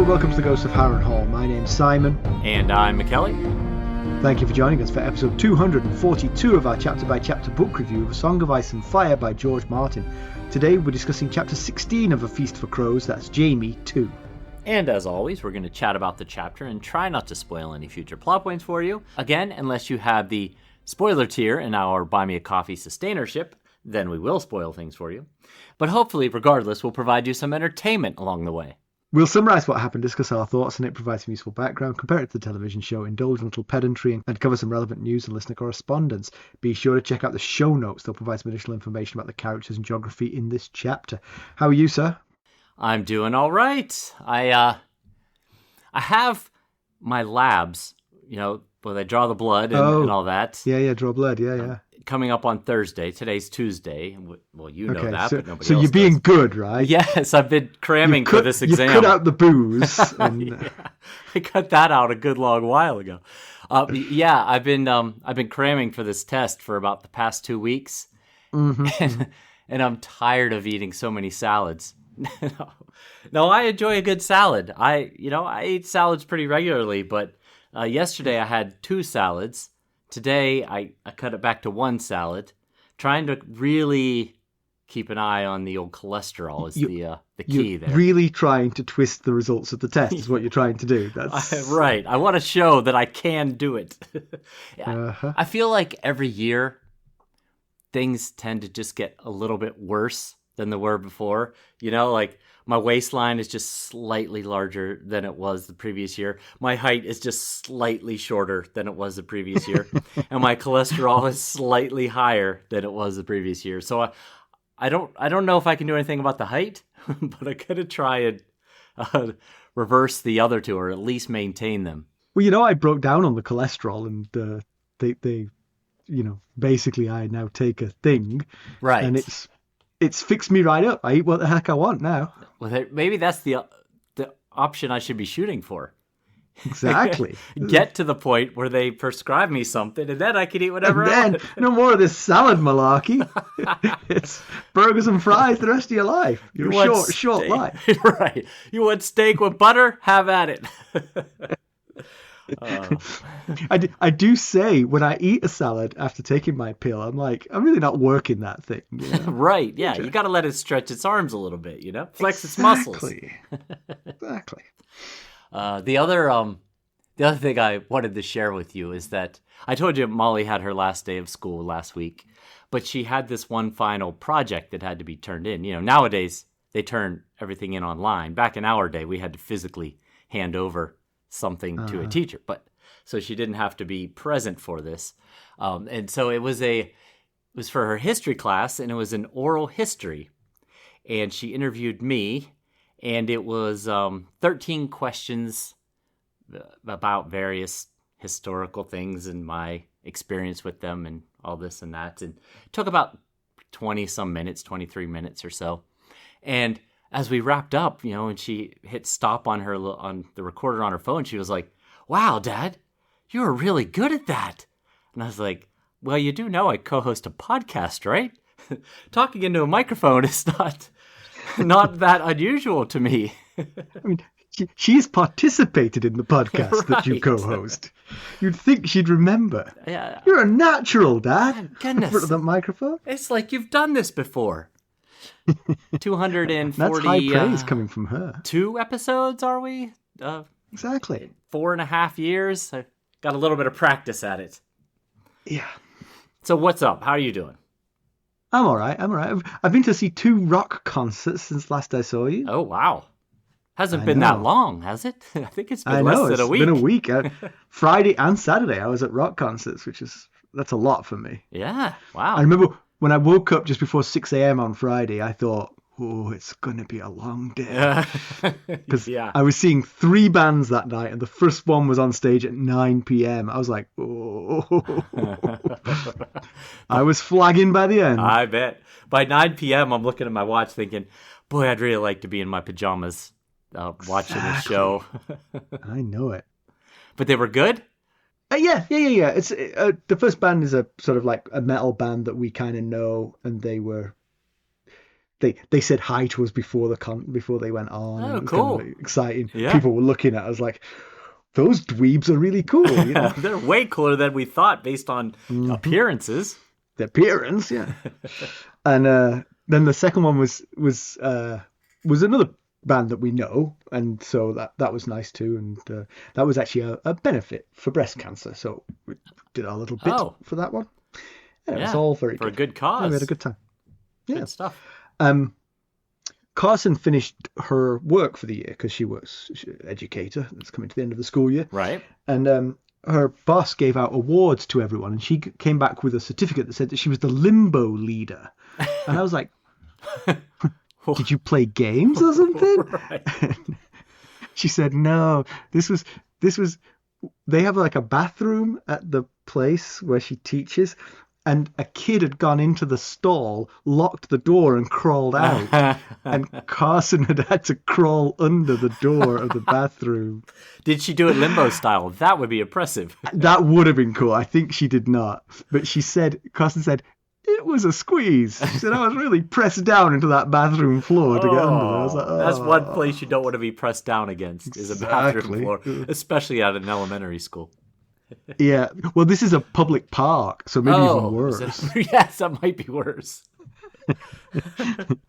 welcome to the Ghost of Harrenhal. My name's Simon. And I'm Mackelly. Thank you for joining us for episode 242 of our chapter-by-chapter book review of A Song of Ice and Fire by George Martin. Today we're discussing chapter 16 of A Feast for Crows, that's Jaime 2. And as always, we're going to chat about the chapter and try not to spoil any future plot points for you. Again, unless you have the spoiler tier in our Buy Me a Coffee sustainership, then we will spoil things for you. But hopefully, regardless, we'll provide you some entertainment along the way. We'll summarise what happened, discuss our thoughts on it, provide some useful background, compare it to the television show, indulge in a little pedantry, and cover some relevant news and listener correspondence. Be sure to check out the show notes. They'll provide some additional information about the characters and geography in this chapter. How are you, sir? I'm doing all right. I have my labs, where they draw the blood and all that. Yeah, draw blood, yeah. Coming up on Thursday. Today's Tuesday. Well, you know that, but nobody else So you're being good, right? Yes, I've been cramming for this exam. You've cut out the booze. And... Yeah, I cut that out a good long while ago. I've been cramming for this test for about the past 2 weeks, and I'm tired of eating so many salads. No, I enjoy a good salad. I eat salads pretty regularly, but yesterday I had 2 salads. Today, I cut it back to 1 salad, trying to really keep an eye on the old cholesterol is the key there. Really trying to twist the results of the test is what you're trying to do. That's right. I want to show that I can do it. I feel like every year, things tend to just get a little bit worse than they were before. Like my waistline is just slightly larger than it was the previous year. My height is just slightly shorter than it was the previous year. And my cholesterol is slightly higher than it was the previous year. So I don't know if I can do anything about the height, but I gotta try and reverse the other two, or at least maintain them. Well, I broke down on the cholesterol, and they basically I now take a thing. Right. And it's fixed me right up. I eat what the heck I want now. Well, maybe that's the option I should be shooting for. Exactly. Get to the point where they prescribe me something, and then I can eat whatever I want. No more of this salad malarkey. It's burgers and fries the rest of your life. You're a short life. Right. You want steak with butter? Have at it. I do say when I eat a salad after taking my pill, I'm like, I'm really not working that thing. Right, yeah. You got to let it stretch its arms a little bit, flex its muscles. Exactly. The other thing I wanted to share with you is that I told you Molly had her last day of school last week, but she had this one final project that had to be turned in. Nowadays they turn everything in online. Back in our day, we had to physically hand over something to a teacher, but so she didn't have to be present for this, and so it was for her history class, and it was an oral history, and she interviewed me, and it was 13 questions about various historical things and my experience with them and all this and that, and it took about 23 minutes or so. And as we wrapped up, and she hit stop on the recorder on her phone, she was like, "Wow, Dad, you were really good at that." And I was like, "Well, you do know I co-host a podcast, right? Talking into a microphone is not that unusual to me." I mean, she's participated in the podcast Right. That you co-host. You'd think she'd remember. Yeah. You're a natural, Dad. Goodness. In front of that microphone. It's like you've done this before. 240. That's high praise coming from her. 2 episodes, are we? Exactly. 4.5 years. I got a little bit of practice at it. Yeah. So what's up? How are you doing? I'm all right. I've been to see 2 rock concerts since last I saw you. Oh, wow. Hasn't been that long, has it? I think it's been less than a week. It's been a week. Friday and Saturday I was at rock concerts, that's a lot for me. Yeah, wow. I remember when I woke up just before 6 a.m. on Friday, I thought, oh, it's going to be a long day. Because I was seeing 3 bands that night, and the first one was on stage at 9 p.m. I was like, oh. I was flagging by the end. I bet. By 9 p.m., I'm looking at my watch thinking, boy, I'd really like to be in my pajamas watching this show. I know it. But they were good? Yeah. It's the first band is a sort of like a metal band that we kind of know, and they were they said hi to us before they went on. Oh, and it was cool. kind of exciting. Yeah. People were looking at us like, those dweebs are really cool. They're way cooler than we thought based on appearances. The appearance, yeah. And then the second one was another band that we know, and so that was nice too. And that was actually a benefit for breast cancer. So we did our little bit for that one. And it was all very for good. A good cause. Yeah, we had a good time. Yeah. Good stuff. Carson finished her work for the year because she was an educator. It's coming to the end of the school year. Right. And her boss gave out awards to everyone, and she came back with a certificate that said that she was the limbo leader. And I was like, did you play games or something? Right. She said, no, this was, they have like a bathroom at the place where she teaches, and a kid had gone into the stall, locked the door and crawled out. And Carson had to crawl under the door of the bathroom. Did she do it limbo style? That would be impressive. That would have been cool. I think she did not. But Carson said, it was a squeeze. She said, I was really pressed down into that bathroom floor to get under there. I was like, That's one place you don't want to be pressed down against, is a bathroom floor, especially at an elementary school. Yeah. Well, this is a public park, so maybe even worse. Yes, that might be worse. But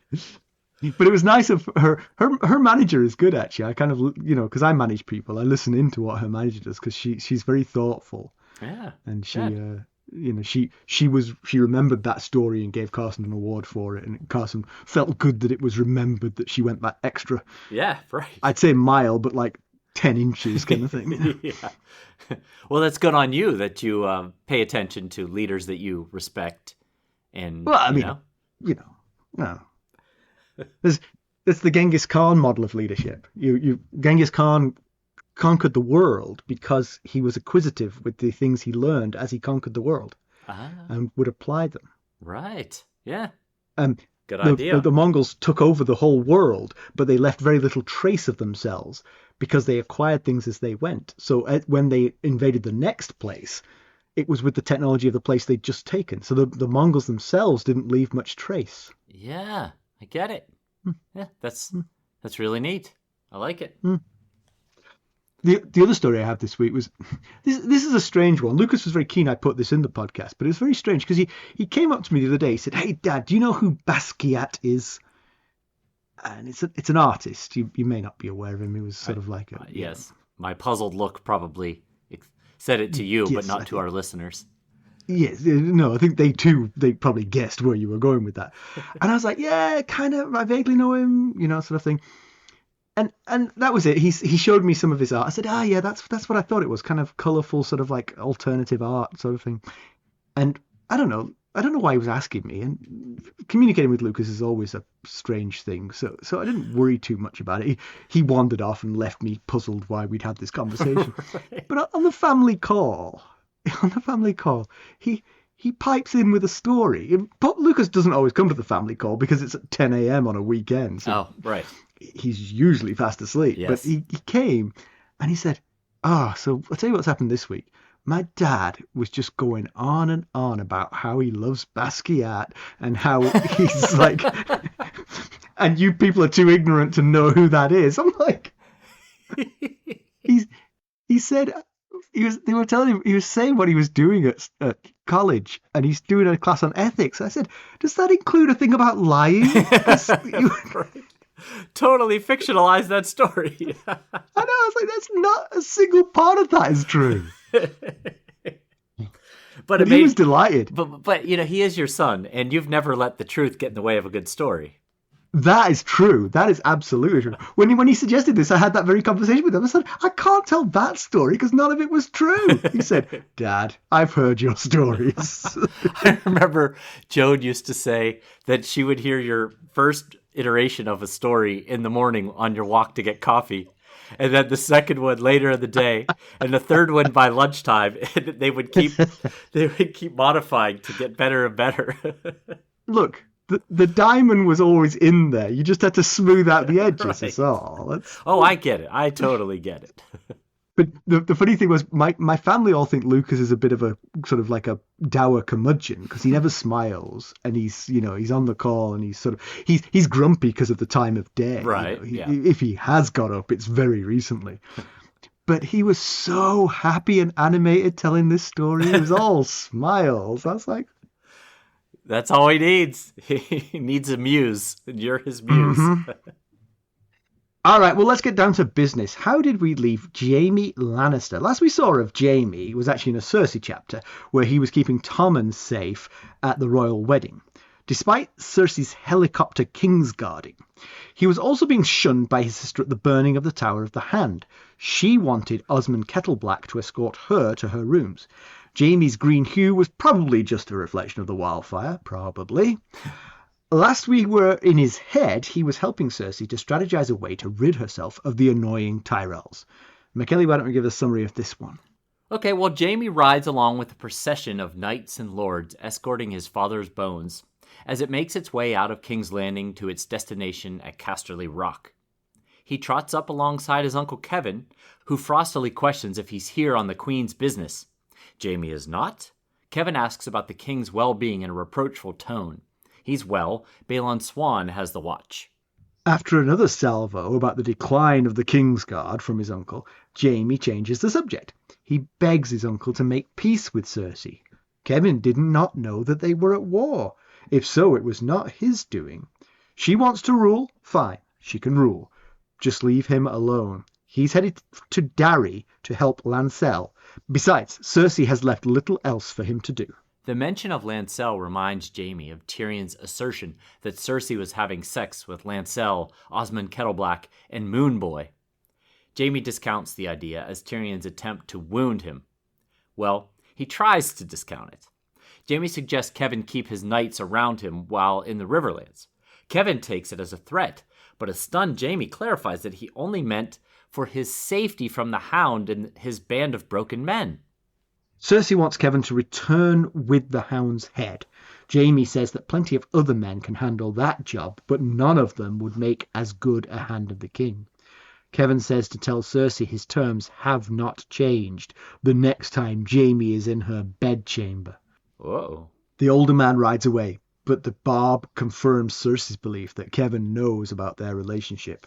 it was nice of her. Her manager is good, actually. I kind of, because I manage people, I listen into what her manager does because she's very thoughtful. Yeah. And she remembered that story and gave Carson an award for it, and Carson felt good that it was remembered that she went that extra. Yeah, right. I'd say mile, but like 10 inches kind of thing. Yeah. Well, that's good on you that you pay attention to leaders that you respect. And well, I mean, no. That's the Genghis Khan model of leadership. Genghis Khan conquered the world because he was acquisitive with the things he learned as he conquered the world and would apply them. Right. Yeah. Good idea. The Mongols took over the whole world, but they left very little trace of themselves because they acquired things as they went. So when they invaded the next place, it was with the technology of the place they'd just taken. So the Mongols themselves didn't leave much trace. Yeah, I get it. Yeah, that's really neat. I like it. The other story I have this week was this is a strange one. Lucas was very keen I put this in the podcast, but it was very strange because he came up to me the other day. He said, "Hey, Dad, do you know who Basquiat is?" And it's an artist. You may not be aware of him. He was sort of like a yes. My puzzled look probably said it to you, but not to our listeners. Yes, no, I think they probably guessed where you were going with that. And I was like, yeah, kind of, I vaguely know him, sort of thing. And that was it. He showed me some of his art. I said, yeah, that's what I thought it was, kind of colourful, sort of like alternative art sort of thing. And I don't know why he was asking me. And communicating with Lucas is always a strange thing. So I didn't worry too much about it. He wandered off and left me puzzled why we'd had this conversation. Right. But on the family call, he pipes in with a story. Lucas doesn't always come to the family call because it's at 10 a.m. on a weekend. So right. He's usually fast asleep. Yes. But he came and he said, so I'll tell you what's happened this week. My dad was just going on and on about how he loves Basquiat and how he's like, and you people are too ignorant to know who that is. I'm like, he said, they were telling him, he was saying what he was doing at college, and he's doing a class on ethics. I said, does that include a thing about lying? Right. Totally fictionalized that story. I know, I was like, that's not a single part of that is true. But he was delighted. But he is your son, and you've never let the truth get in the way of a good story. That is true. That is absolutely true. When he suggested this, I had that very conversation with him. I said, I can't tell that story because none of it was true. He said, Dad, I've heard your stories. I remember Joan used to say that she would hear your first iteration of a story in the morning on your walk to get coffee, and then the second one later in the day, and the third one by lunchtime. And they would keep modifying to get better and better. Look, the diamond was always in there. You just had to smooth out the edges. Right. That's all. Oh, I get it. I totally get it. But the funny thing was, my family all think Lucas is a bit of a sort of like a dour curmudgeon because he never smiles, and he's on the call, and he's grumpy because of the time of day. Right. If he has got up, it's very recently. But he was so happy and animated telling this story. It was all smiles. I was like, that's all he needs. He needs a muse, and you're his muse. Mm-hmm. All right, well, let's get down to business. How did we leave Jaime Lannister? Last we saw of Jaime was actually in a Cersei chapter, where he was keeping Tommen safe at the royal wedding. Despite Cersei's helicopter Kingsguarding, he was also being shunned by his sister at the burning of the Tower of the Hand. She wanted Osmond Kettleblack to escort her to her rooms. Jaime's green hue was probably just a reflection of the wildfire, probably. Last we were in his head, he was helping Cersei to strategize a way to rid herself of the annoying Tyrells. Mackelly, why don't we give a summary of this one? Okay, well, Jaime rides along with a procession of knights and lords escorting his father's bones as it makes its way out of King's Landing to its destination at Casterly Rock. He trots up alongside his uncle Kevan, who frostily questions if he's here on the Queen's business. Jaime is not. Kevan asks about the King's well-being in a reproachful tone. He's well. Balon Swan has the watch. After another salvo about the decline of the Kingsguard from his uncle, Jaime changes the subject. He begs his uncle to make peace with Cersei. Kevan did not know that they were at war. If so, it was not his doing. She wants to rule? Fine, she can rule. Just leave him alone. He's headed to Darry to help Lancel. Besides, Cersei has left little else for him to do. The mention of Lancel reminds Jaime of Tyrion's assertion that Cersei was having sex with Lancel, Osmond Kettleblack, and Moonboy. Jaime discounts the idea as Tyrion's attempt to wound him. Well, he tries to discount it. Jaime suggests Kevan keep his knights around him while in the Riverlands. Kevan takes it as a threat, but a stunned Jaime clarifies that he only meant for his safety from the Hound and his band of broken men. Cersei wants Kevan to return with the Hound's head. Jaime says that plenty of other men can handle that job, but none of them would make as good a Hand of the King. Kevan says to tell Cersei his terms have not changed the next time Jaime is in her bedchamber. Whoa. The older man rides away, but the barb confirms Cersei's belief that Kevan knows about their relationship.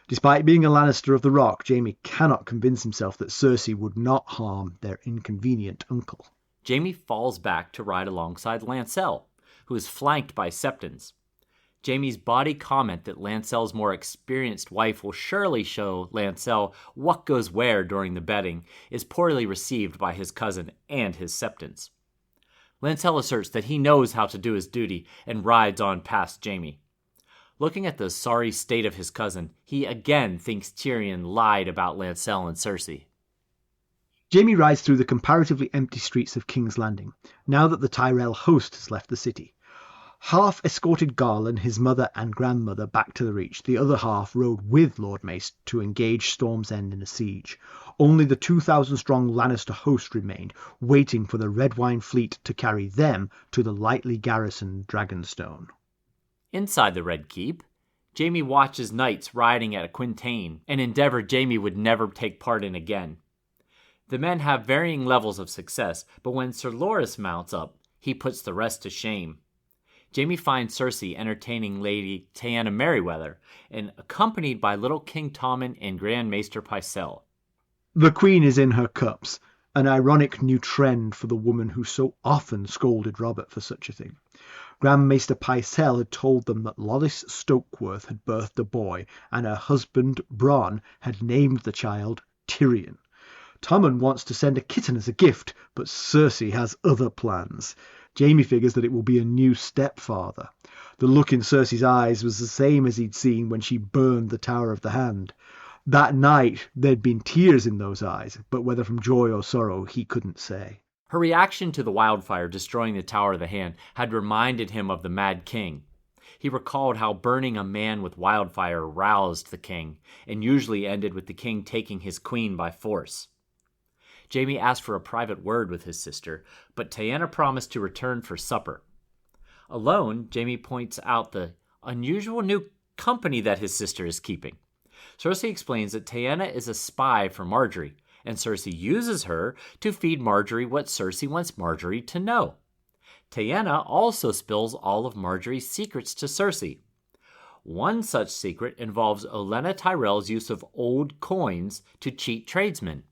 Despite being a Lannister of the Rock, Jaime cannot convince himself that Cersei would not harm their inconvenient uncle. Jaime falls back to ride alongside Lancel, who is flanked by Septons. Jaime's body comment that Lancel's more experienced wife will surely show Lancel what goes where during the betting is poorly received by his cousin and his Septons. Lancel asserts that he knows how to do his duty and rides on past Jaime. Looking at the sorry state of his cousin, he again thinks Tyrion lied about Lancel and Cersei. Jaime rides through the comparatively empty streets of King's Landing, now that the Tyrell host has left the city. Half escorted Garland, his mother and grandmother, back to the Reach. The other half rode with Lord Mace to engage Storm's End in a siege. Only the 2,000-strong Lannister host remained, waiting for the Red Wine fleet to carry them to the lightly garrisoned Dragonstone. Inside the Red Keep, Jaime watches knights riding at a quintain, an endeavor Jaime would never take part in again. The men have varying levels of success, but when Sir Loras mounts up, he puts the rest to shame. Jaime finds Cersei entertaining Lady Taena Merryweather, and accompanied by little King Tommen and Grand Maester Pycelle. The Queen is in her cups, an ironic new trend for the woman who so often scolded Robert for such a thing. Grand Maester Pycelle had told them that Lollys Stokeworth had birthed a boy, and her husband, Bronn, had named the child Tyrion. Tommen wants to send a kitten as a gift, but Cersei has other plans. Jaime figures that it will be a new stepfather. The look in Cersei's eyes was the same as he'd seen when she burned the Tower of the Hand. That night, there'd been tears in those eyes, but whether from joy or sorrow, he couldn't say. Her reaction to the wildfire destroying the Tower of the Hand had reminded him of the Mad King. He recalled how burning a man with wildfire roused the king, and usually ended with the king taking his queen by force. Jaime asked for a private word with his sister, but Taena promised to return for supper. Alone, Jaime points out the unusual new company that his sister is keeping. Cersei explains that Taena is a spy for Margaery, and Cersei uses her to feed Margaery what Cersei wants Margaery to know. Taena also spills all of Margaery's secrets to Cersei. One such secret involves Olenna Tyrell's use of old coins to cheat tradesmen.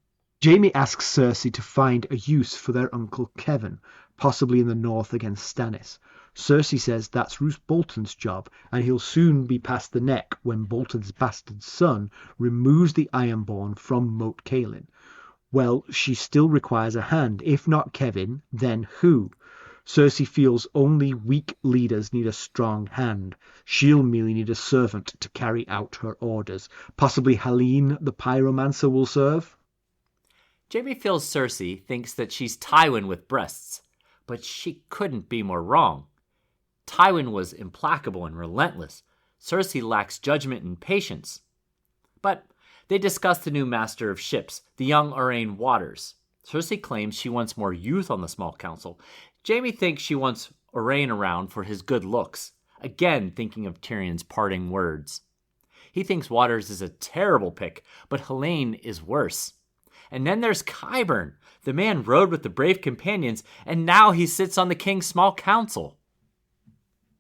Jaime asks Cersei to find a use for their uncle Kevan, possibly in the north against Stannis. Cersei says that's Roose Bolton's job, and he'll soon be past the neck when Bolton's bastard son removes the Ironborn from Moat Cailin. Well, she still requires a hand. If not Kevan, then who? Cersei feels only weak leaders need a strong hand. She'll merely need a servant to carry out her orders. Possibly Helene the pyromancer will serve? Jaime feels Cersei thinks that she's Tywin with breasts, but she couldn't be more wrong. Tywin was implacable and relentless. Cersei lacks judgment and patience. But they discuss the new master of ships, the young Orain Waters. Cersei claims she wants more youth on the small council. Jaime thinks she wants Orain around for his good looks, again thinking of Tyrion's parting words. He thinks Waters is a terrible pick, but Helene is worse. And then there's Qyburn. The man rode with the brave companions, and now he sits on the king's small council.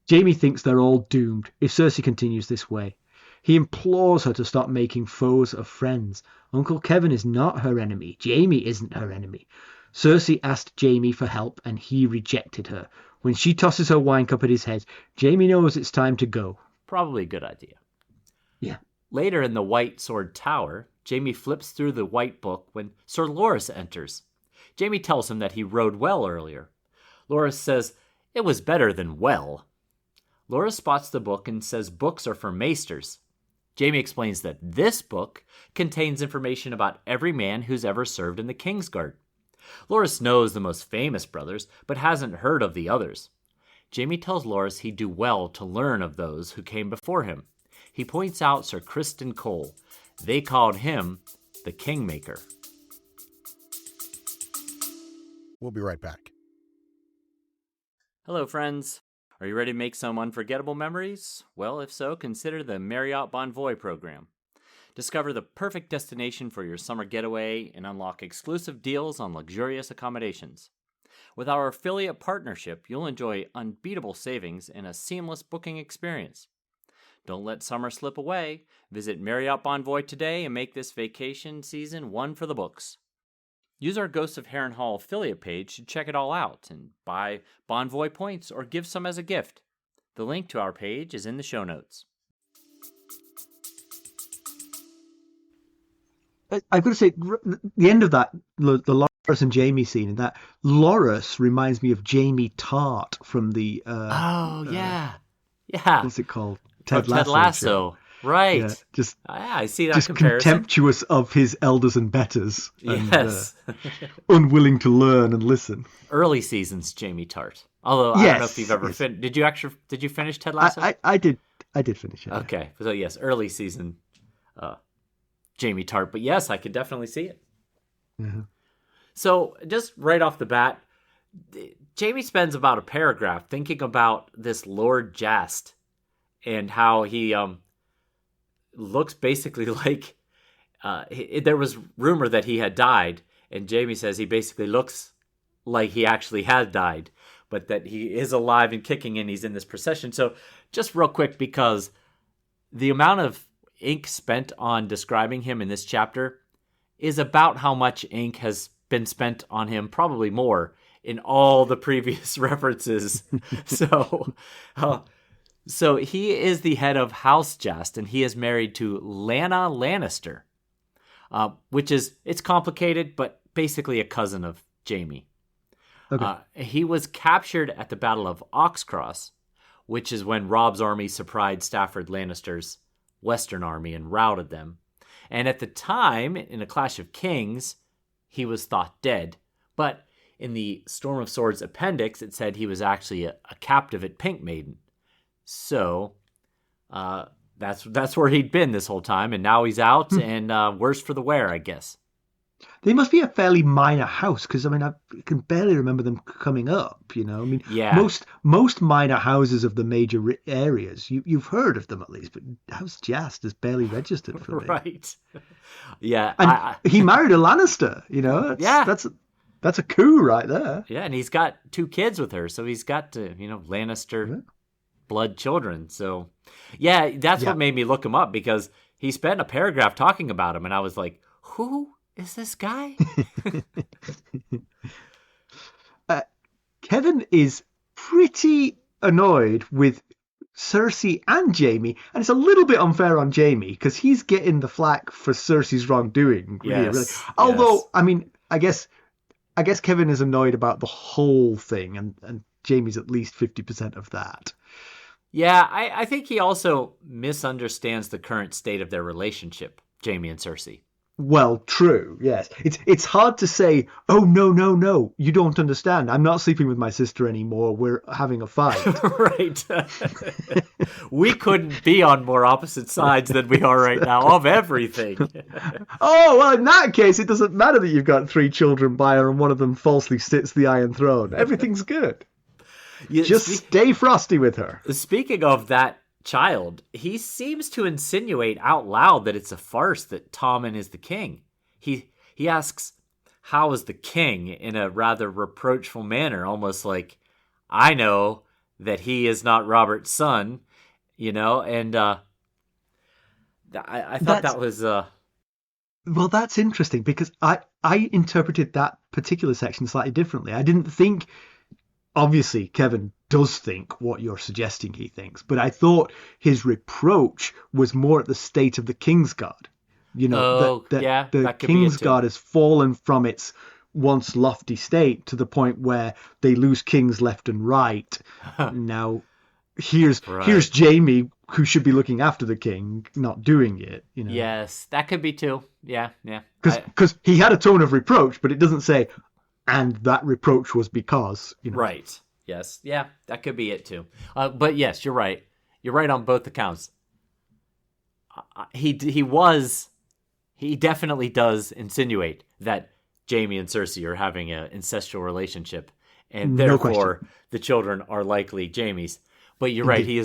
Jaime thinks they're all doomed if Cersei continues this way. He implores her to stop making foes of friends. Uncle Kevan is not her enemy. Jaime isn't her enemy. Cersei asked Jaime for help, and he rejected her. When she tosses her wine cup at his head, Jaime knows it's time to go. Probably a good idea. Yeah. Later in the White Sword Tower, Jaime flips through the White Book when Sir Loras enters. Jaime tells him that he rode well earlier. Loras says, it was better than well. Loras spots the book and says books are for maesters. Jaime explains that this book contains information about every man who's ever served in the Kingsguard. Loras knows the most famous brothers, but hasn't heard of the others. Jaime tells Loras he'd do well to learn of those who came before him. He points out Sir Criston Cole. They called him the Kingmaker. We'll be right back. Hello, friends. Are you ready to make some unforgettable memories? Well, if so, consider the Marriott Bonvoy program. Discover the perfect destination for your summer getaway and unlock exclusive deals on luxurious accommodations. With our affiliate partnership, you'll enjoy unbeatable savings and a seamless booking experience. Don't let summer slip away. Visit Marriott Bonvoy today and make this vacation season one for the books. Use our Ghosts of Harrenhal affiliate page to check it all out and buy Bonvoy points or give some as a gift. The link to our page is in the show notes. I've got to say, the end of that, the Loras and Jaime scene, and that Loras reminds me of Jamie Tart from the... Yeah. What's it called? Ted Lasso. Right. Yeah, just I see that just comparison. Contemptuous of his elders and betters. Yes. And, unwilling to learn and listen. Early seasons, Jamie Tart. Although I don't know if you've ever finished. Did you finish Ted Lasso? I did finish it. Okay. So yes, early season Jamie Tart. But yes, I could definitely see it. Mm-hmm. So just right off the bat, Jamie spends about a paragraph thinking about this Lord Jast and how he looks basically like there was rumor that he had died, and Jaime says he basically looks like he actually had died, but that he is alive and kicking and he's in this procession. So just real quick, because the amount of ink spent on describing him in this chapter is about how much ink has been spent on him, probably more, in all the previous references. So he is the head of House Jast, and he is married to Lyanna Lannister, which is, it's complicated, but basically a cousin of Jaime. Okay. He was captured at the Battle of Oxcross, which is when Robb's army surprised Stafford Lannister's Western army and routed them. And at the time, in a Clash of Kings, he was thought dead. But in the Storm of Swords appendix, it said he was actually a captive at Pink Maiden. So that's where he'd been this whole time, and now he's out, and worse for the wear, I guess. They must be a fairly minor house because I mean I can barely remember them coming up. I mean Yeah. most minor houses of the major areas you've heard of them at least, but House Jast is barely registered for me. Right. Yeah. And he married a Lannister. Yeah. That's a coup right there. Yeah, and he's got 2 kids with her, so he's got Lannister blood children. So yeah, that's what made me look him up, because he spent a paragraph talking about him, and I was like, who is this guy? Kevan is pretty annoyed with Cersei and Jaime, and it's a little bit unfair on Jaime because he's getting the flack for Cersei's wrongdoing. Really. Although, I mean, I guess Kevan is annoyed about the whole thing, and Jaime's at least 50% of that. Yeah, I think he also misunderstands the current state of their relationship, Jaime and Cersei. Well, true, yes. It's hard to say, oh, no, you don't understand. I'm not sleeping with my sister anymore. We're having a fight. Right. We couldn't be on more opposite sides than we are right now of everything. Oh, well, in that case, it doesn't matter that you've got 3 children by her and one of them falsely sits the Iron Throne. Everything's good. Just stay frosty with her. Speaking of that child, he seems to insinuate out loud that it's a farce that Tommen is the king. He asks, how is the king, in a rather reproachful manner, almost like, I know that he is not Robert's son, and I thought that was... Well, that's interesting, because I interpreted that particular section slightly differently. I didn't think... Obviously, Kevan does think what you're suggesting he thinks, but I thought his reproach was more at the state of the Kingsguard. The Kingsguard has fallen from its once lofty state to the point where they lose kings left and right. Now, here's Jaime, who should be looking after the king, not doing it. Yes, that could be too. Yeah. Because he had a tone of reproach, but it doesn't say, and that reproach was because, Right. Yes. Yeah, that could be it too. But yes, you're right. You're right on both accounts. He definitely does insinuate that Jaime and Cersei are having an incestual relationship, and therefore the children are likely Jaime's. But you're right. He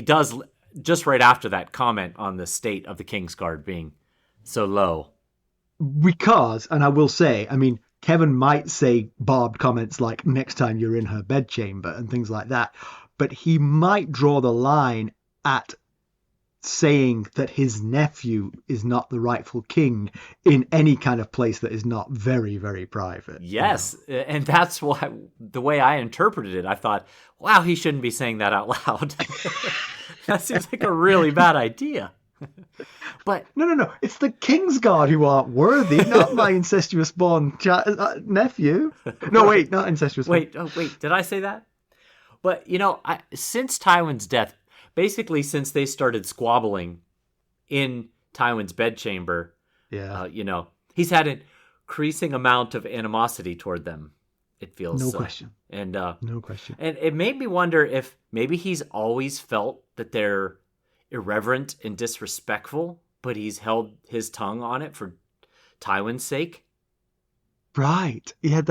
does, just right after that, comment on the state of the Kingsguard being so low. Because, and I will say, I mean, Kevan might say barbed comments like next time you're in her bedchamber and things like that, but he might draw the line at saying that his nephew is not the rightful king in any kind of place that is not very, very private. Yes, and that's why the way I interpreted it, I thought, wow, he shouldn't be saying that out loud. That seems like a really bad idea. But no, it's the Kingsguard who aren't worthy, not my incestuous born nephew. No, wait, not incestuous. Wait, did I say that? But since Tywin's death, basically since they started squabbling in Tywin's bedchamber, he's had an increasing amount of animosity toward them. It feels no question, and no question, and it made me wonder if maybe he's always felt that they're irreverent and disrespectful, but he's held his tongue on it for Tywin's sake. Right. Yeah,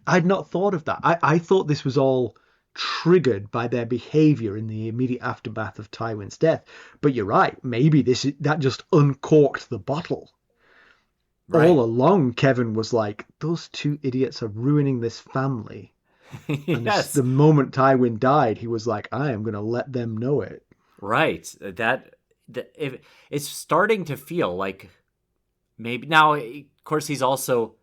I'd not thought of that. I thought this was all triggered by their behavior in the immediate aftermath of Tywin's death. But you're right. Maybe that just uncorked the bottle. Right. All along, Kevan was like, those 2 idiots are ruining this family. And Yes. The moment Tywin died, he was like, I am going to let them know it. Right. If it's starting to feel like maybe now, of course, he's also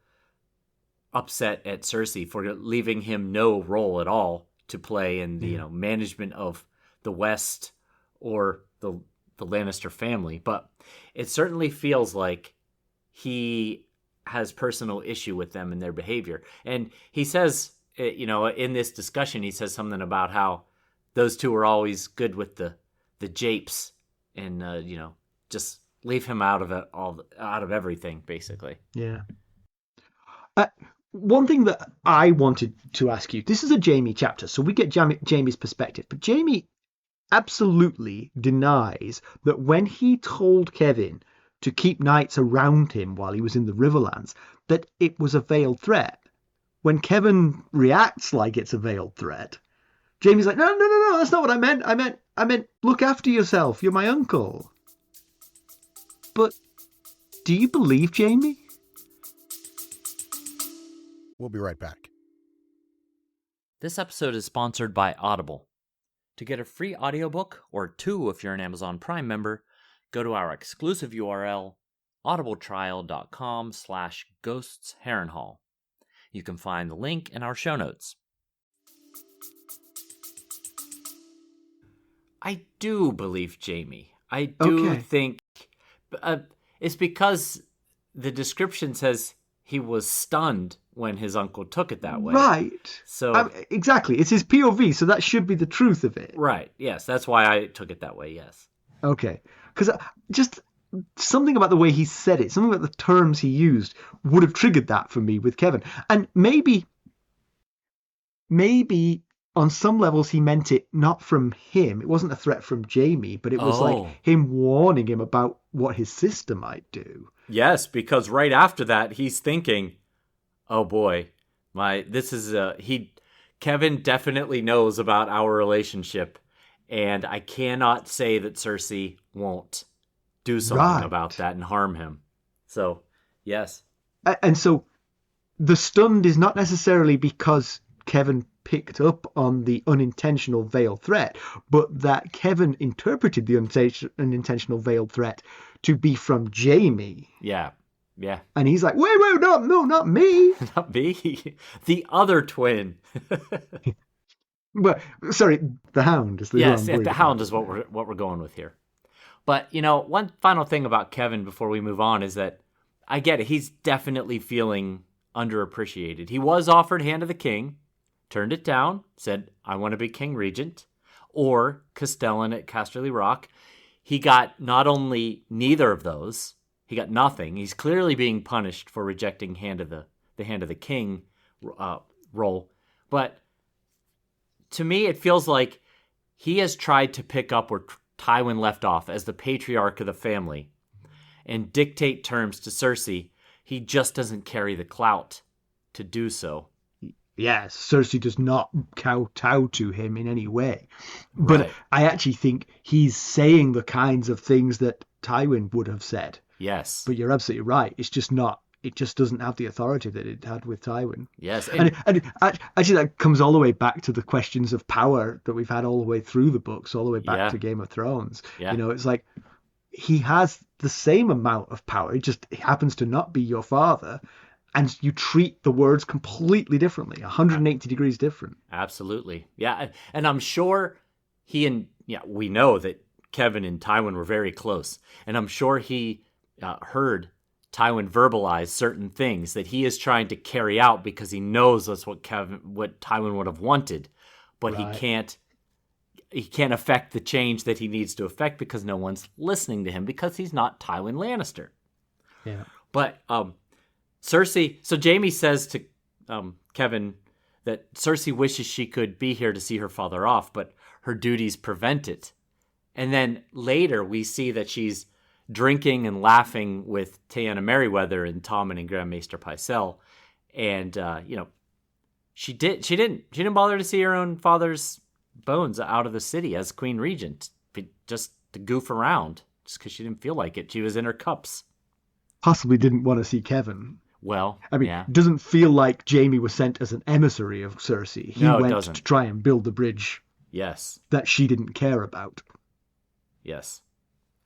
upset at Cersei for leaving him no role at all to play in the management of the West or the Lannister family. But it certainly feels like he has personal issue with them and their behavior. And he says, in this discussion, he says something about how those 2 are always good with the japes, and just leave him out of it, out of everything, basically. Yeah. One thing that I wanted to ask you, this is a Jaime chapter, so we get Jaime's perspective, but Jaime absolutely denies that when he told Kevan to keep knights around him while he was in the Riverlands, that it was a veiled threat. When Kevan reacts like it's a veiled threat, Jaime's like, no, that's not what I meant. I meant look after yourself. You're my uncle. But do you believe Jaime? We'll be right back. This episode is sponsored by Audible. To get a free audiobook, or 2 if you're an Amazon Prime member, go to our exclusive URL, audibletrial.com/ghostsharrenhal. You can find the link in our show notes. I do believe Jaime. I do think it's because the description says he was stunned when his uncle took it that way. Right. So exactly. It's his POV, so that should be the truth of it. Right. Yes, that's why I took it that way, yes. Okay. Because just something about the way he said it, something about the terms he used would have triggered that for me with Kevan. And maybe on some levels he meant it not from him. It wasn't a threat from Jaime, but it was like him warning him about what his sister might do. Yes, because right after that he's thinking, oh boy, Kevan definitely knows about our relationship, and I cannot say that Cersei won't do something about that and harm him. So, yes. And so the stunned is not necessarily because Kevan picked up on the unintentional veiled threat, but that Kevan interpreted the unintentional veiled threat to be from Jaime. Yeah. And he's like, wait, no, not me. Not me. The other twin. But sorry, the Hound is the yes, the Hound is what we're going with here. But one final thing about Kevan before we move on is that I get it. He's definitely feeling underappreciated. He was offered Hand of the King, turned it down, said, I want to be King Regent, or Castellan at Casterly Rock. He got not only neither of those, he got nothing. He's clearly being punished for rejecting the Hand of the King role. But to me, it feels like he has tried to pick up where Tywin left off as the patriarch of the family and dictate terms to Cersei. He just doesn't carry the clout to do so. Yes, Cersei does not kowtow to him in any way. But right. I actually think he's saying the kinds of things that Tywin would have said. Yes. But you're absolutely right. It's just not. It just doesn't have the authority that it had with Tywin. Yes. And actually that comes all the way back to the questions of power that we've had all the way through the books, all the way back to Game of Thrones. Yeah. It's like he has the same amount of power. It just happens to not be your father. And you treat the words completely differently, 180 degrees different. Absolutely. Yeah. And I'm sure we know that Kevan and Tywin were very close. And I'm sure he heard Tywin verbalize certain things that he is trying to carry out because he knows that's what Tywin would have wanted. But right. he can't affect the change that he needs to affect because no one's listening to him because he's not Tywin Lannister. Yeah. But, Cersei, so Jaime says to Kevan that Cersei wishes she could be here to see her father off, but her duties prevent it. And then later we see that she's drinking and laughing with Taena Merryweather and Tommen and Grand Maester Pycelle. And, she didn't bother to see her own father's bones out of the city as Queen Regent, just to goof around, just because she didn't feel like it. She was in her cups. Possibly didn't want to see Kevan. Well, I mean, it doesn't feel like Jaime was sent as an emissary of Cersei. He went to try and build the bridge. Yes. That she didn't care about. Yes.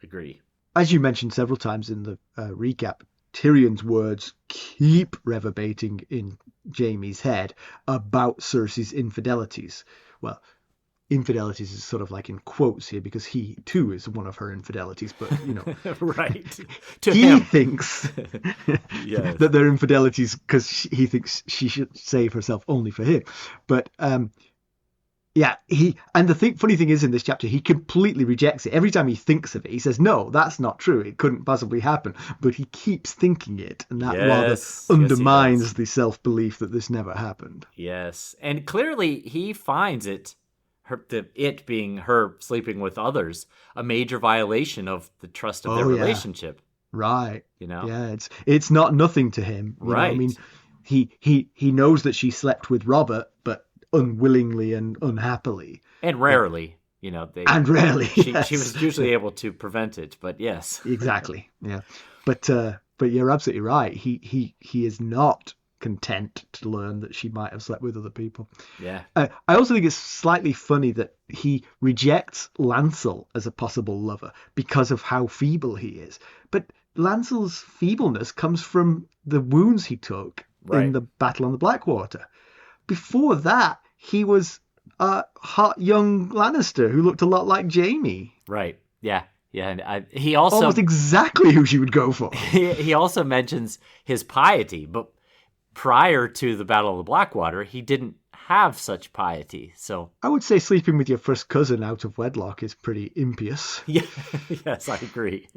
Agree. As you mentioned several times in the recap, Tyrion's words keep reverberating in Jaime's head about Cersei's infidelities. Well, infidelities is sort of like in quotes here because he too is one of her infidelities, but right. He thinks that they're infidelities because he thinks she should save herself only for him. But funny thing is in this chapter he completely rejects it. Every time he thinks of it, he says, "No, that's not true. It couldn't possibly happen." But he keeps thinking it, and that rather undermines the self-belief that this never happened. Yes, and clearly he finds it. It being her sleeping with others, a major violation of the trust of their relationship. Right. You know? Yeah, it's not nothing to him. You know, Right. I mean, he knows that she slept with Robert, but unwillingly and unhappily. And rarely, you know, And rarely. she Yes. was usually able to prevent it, but yes. Exactly. Yeah. But you're absolutely right. He is not content to learn that she might have slept with other people. Yeah. I also think it's slightly funny that he rejects Lancel as a possible lover because of how feeble he is. But Lancel's feebleness comes from the wounds he took in the battle on the Blackwater. Before that, he was a hot young Lannister who looked a lot like Jaime. Right. Yeah. Yeah. And he also almost exactly who she would go for. He also mentions his piety, but prior to the Battle of the Blackwater, he didn't have such piety. So I would say sleeping with your first cousin out of wedlock is pretty impious. Yeah, yes, I agree.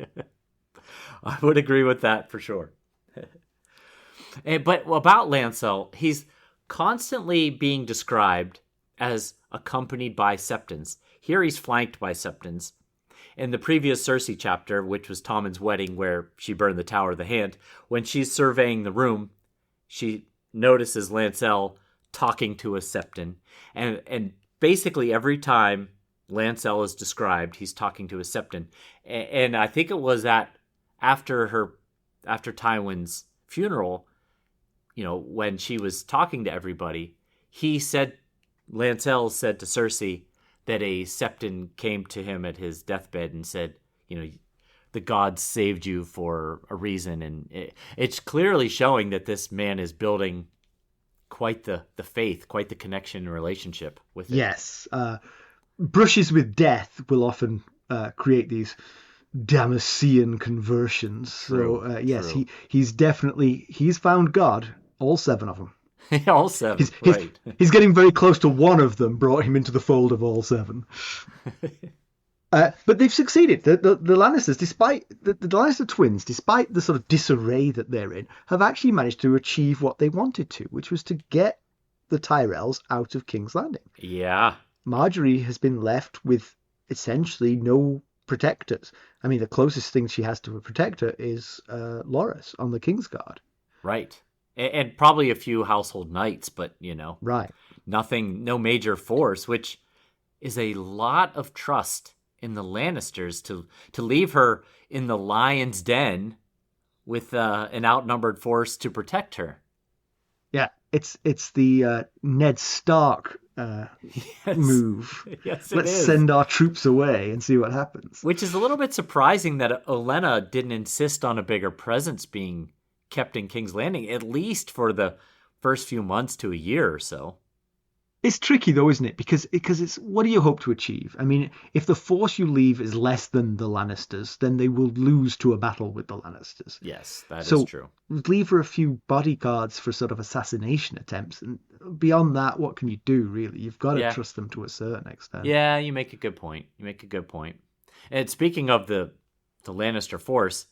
I would agree with that for sure. But about Lancel, he's constantly being described as accompanied by Septons. Here he's flanked by Septons. In the previous Cersei chapter, which was Tommen's wedding where she burned the Tower of the Hand, when she's surveying the room, she notices Lancel talking to a Septon. And basically every time Lancel is described, he's talking to a Septon. And I think it was after Tywin's funeral, you know, when she was talking to everybody, Lancel said to Cersei that a Septon came to him at his deathbed and said, you know, the gods saved you for a reason. And it's clearly showing that this man is building quite the faith, quite the connection and relationship with it. Yes. Brushes with death will often create these Damascenes conversions. So, yes, true. he's found God, all 7 of them. All 7, right. He's getting very close to one of them, brought him into the fold of all 7. But they've succeeded. The Lannisters, despite the Lannister twins, despite the sort of disarray that they're in, have actually managed to achieve what they wanted to, which was to get the Tyrells out of King's Landing. Yeah. Marjorie has been left with essentially no protectors. I mean, the closest thing she has to a protector is Loras on the Kingsguard. Right. And probably a few household knights, but, you know. Right. Nothing, no major force, which is a lot of trust in the Lannisters to leave her in the lion's den with an outnumbered force to protect her. Yeah, it's the Ned Stark move. Yes, Let's send our troops away and see what happens. Which is a little bit surprising that Olenna didn't insist on a bigger presence being kept in King's Landing, at least for the first few months to a year or so. It's tricky though, isn't it? Because it's what do you hope to achieve? I mean, if the force you leave is less than the Lannisters, then they will lose to a battle with the Lannisters. Yes, that is true. Leave her a few bodyguards for sort of assassination attempts, and beyond that, what can you do really? You've got to trust them to a certain extent. Yeah, you make a good point. And speaking of the Lannister force,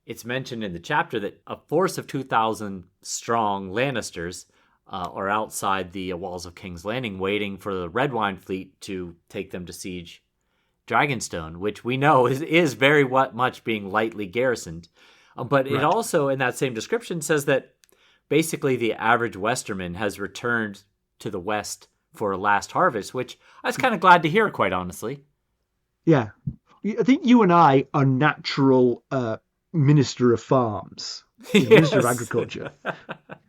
it's mentioned in the chapter that a force of 2,000 strong Lannisters are outside the walls of King's Landing waiting for the Red Wine fleet to take them to siege Dragonstone, which we know is very much being lightly garrisoned. But it also, in that same description, says that basically the average Westerman has returned to the West for a last harvest, which I was kind of glad to hear, quite honestly. Yeah. I think you and I are natural Minister of Farms, Minister of Agriculture.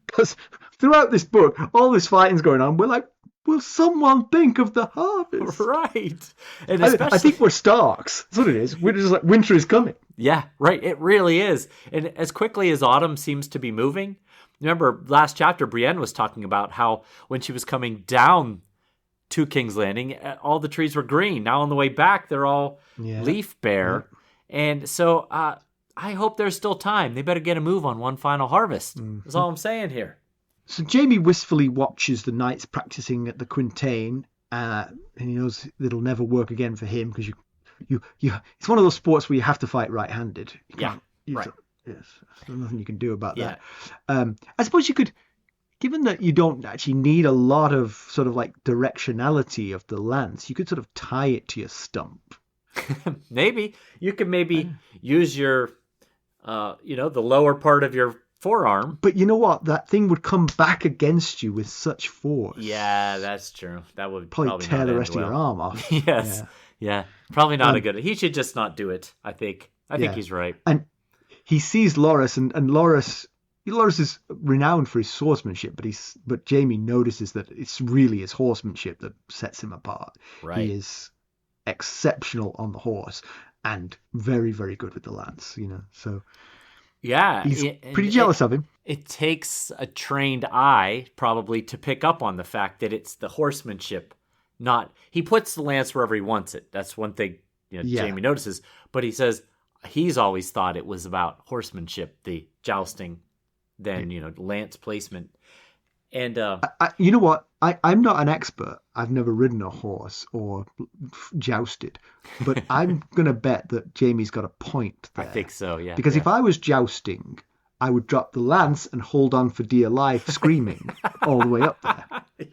Because throughout this book, all this fighting's going on. We're like, will someone think of the harvest? Right. And I think we're Starks. That's what it is. We're just like, winter is coming. Yeah, right. It really is. And as quickly as autumn seems to be moving, remember last chapter, Brienne was talking about how when she was coming down to King's Landing, all the trees were green. Now on the way back, they're all leaf bare. Yeah. And so I hope there's still time. They better get a move on one final harvest. That's all I'm saying here. So Jaime wistfully watches the knights practicing at the Quintain, and he knows it'll never work again for him because you it's one of those sports where you have to fight right-handed. Right. Yes, there's nothing you can do about that. I suppose you could, given that you don't actually need a lot of sort of like directionality of the lance, you could sort of tie it to your stump. Maybe you could use your the lower part of your forearm. But you know what? That thing would come back against you with such force. Yeah, that's true. That would probably tear the rest of your arm off. Yes. Yeah. Probably not a good... He should just not do it, I think. I think he's right. And he sees Loras, and Loras is renowned for his swordsmanship, but Jaime notices that it's really his horsemanship that sets him apart. Right. He is exceptional on the horse and very, very good with the lance, so... Yeah. He's pretty jealous of him. It takes a trained eye probably to pick up on the fact that it's the horsemanship, not... He puts the lance wherever he wants it. That's one thing Jaime notices. But he says he's always thought it was about horsemanship, the jousting, then, lance placement. And you know what? I'm not an expert. I've never ridden a horse or jousted, but I'm going to bet that Jaime's got a point there. I think so, yeah. Because if I was jousting, I would drop the lance and hold on for dear life, screaming all the way up there. Yeah.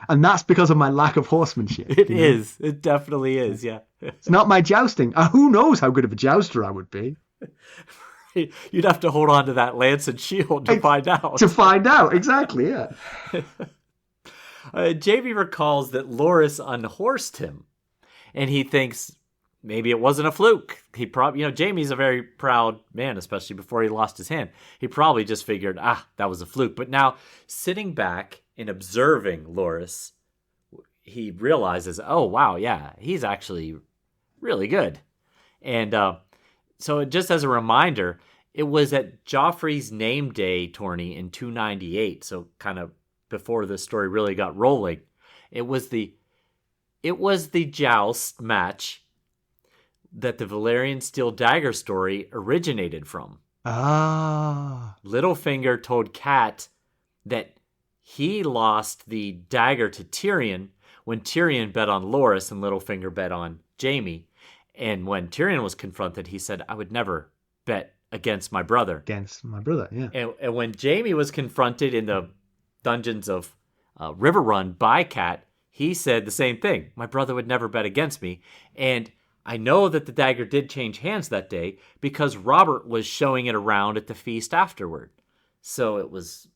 And that's because of my lack of horsemanship. It is. It definitely is, yeah. It's not my jousting. Who knows how good of a jouster I would be. You'd have to hold on to that lance and shield to find out. To find out, exactly, yeah. Jaime recalls that Loras unhorsed him, and he thinks maybe it wasn't a fluke. He probably, Jaime's a very proud man, especially before he lost his hand. He probably just figured, that was a fluke. But now, sitting back and observing Loras, he realizes, oh, wow, yeah, he's actually really good. And so just as a reminder, it was at Joffrey's name day tourney in 298, so kind of before the story really got rolling. It was the joust match that the Valyrian steel dagger story originated from. Littlefinger told Cat that he lost the dagger to Tyrion when Tyrion bet on Loras and Littlefinger bet on Jaime. And when Tyrion was confronted, he said, I would never bet against my brother. Against my brother, yeah. And when Jaime was confronted in the dungeons of Riverrun by Cat, he said the same thing. My brother would never bet against me. And I know that the dagger did change hands that day because Robert was showing it around at the feast afterward. So it was,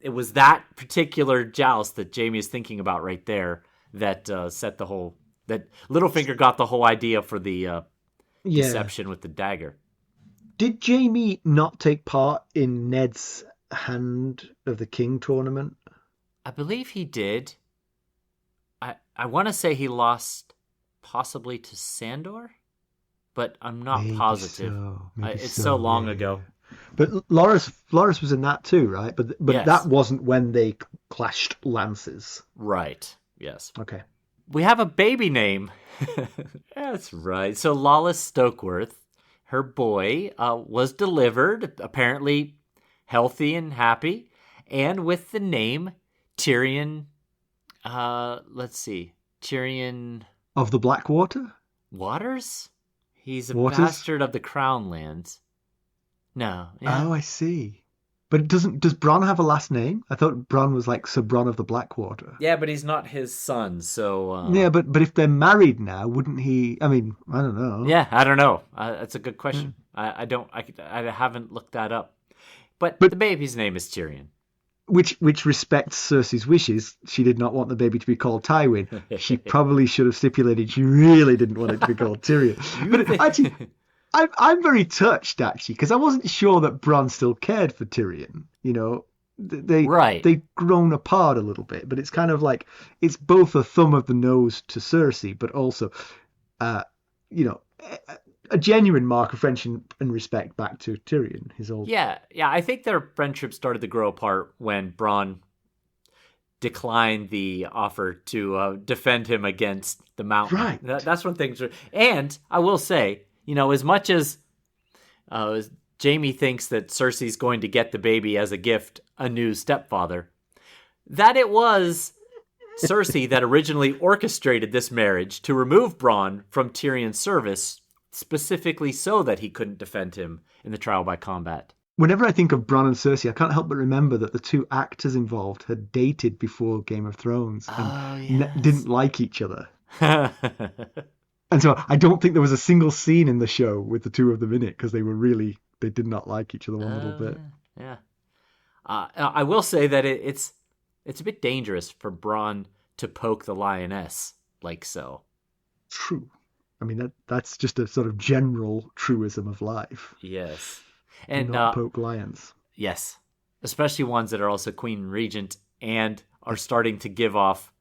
it was that particular joust that Jaime is thinking about right there that set the whole... That Littlefinger got the whole idea for the deception with the dagger. Did Jaime not take part in Ned's Hand of the King tournament? I believe he did. I want to say he lost possibly to Sandor, but I'm not positive. It's so long ago. But Loras was in that too, right? But yes. That wasn't when they clashed lances. Right. Yes. Okay. We have a baby name. That's right. So Lollys Stokeworth, her boy, was delivered, apparently healthy and happy, and with the name Tyrion. Let's see, Tyrion of the Blackwater Waters. He's a Waters? bastard of the Crown Lands. No. Yeah. Oh, I see. But does Bronn have a last name? I thought Bronn was like Sir Bronn of the Blackwater. Yeah, but he's not his son, so... Yeah, but if they're married now, wouldn't he... I mean, I don't know. Yeah, I don't know. That's a good question. I haven't looked that up. But the baby's name is Tyrion. Which respects Cersei's wishes. She did not want the baby to be called Tywin. She probably should have stipulated she really didn't want it to be called Tyrion. But actually... I'm very touched, actually, because I wasn't sure that Bronn still cared for Tyrion. They've grown apart a little bit, but it's kind of like it's both a thumb of the nose to Cersei, but also, a genuine mark of friendship and respect back to Tyrion. His old I think their friendship started to grow apart when Bronn declined the offer to defend him against the Mountain. Right. That's when things were. And I will say, as much as Jaime thinks that Cersei's going to get the baby as a gift, a new stepfather, that it was Cersei that originally orchestrated this marriage to remove Bronn from Tyrion's service, specifically so that he couldn't defend him in the trial by combat. Whenever I think of Bronn and Cersei, I can't help but remember that the two actors involved had dated before Game of Thrones and didn't like each other. And so I don't think there was a single scene in the show with the two of them in it because they did not like each other one little bit. Yeah. I will say that it's a bit dangerous for Bronn to poke the lioness like so. True. I mean, that's just a sort of general truism of life. Yes. And do not poke lions. Yes. Especially ones that are also Queen Regent and are starting to give off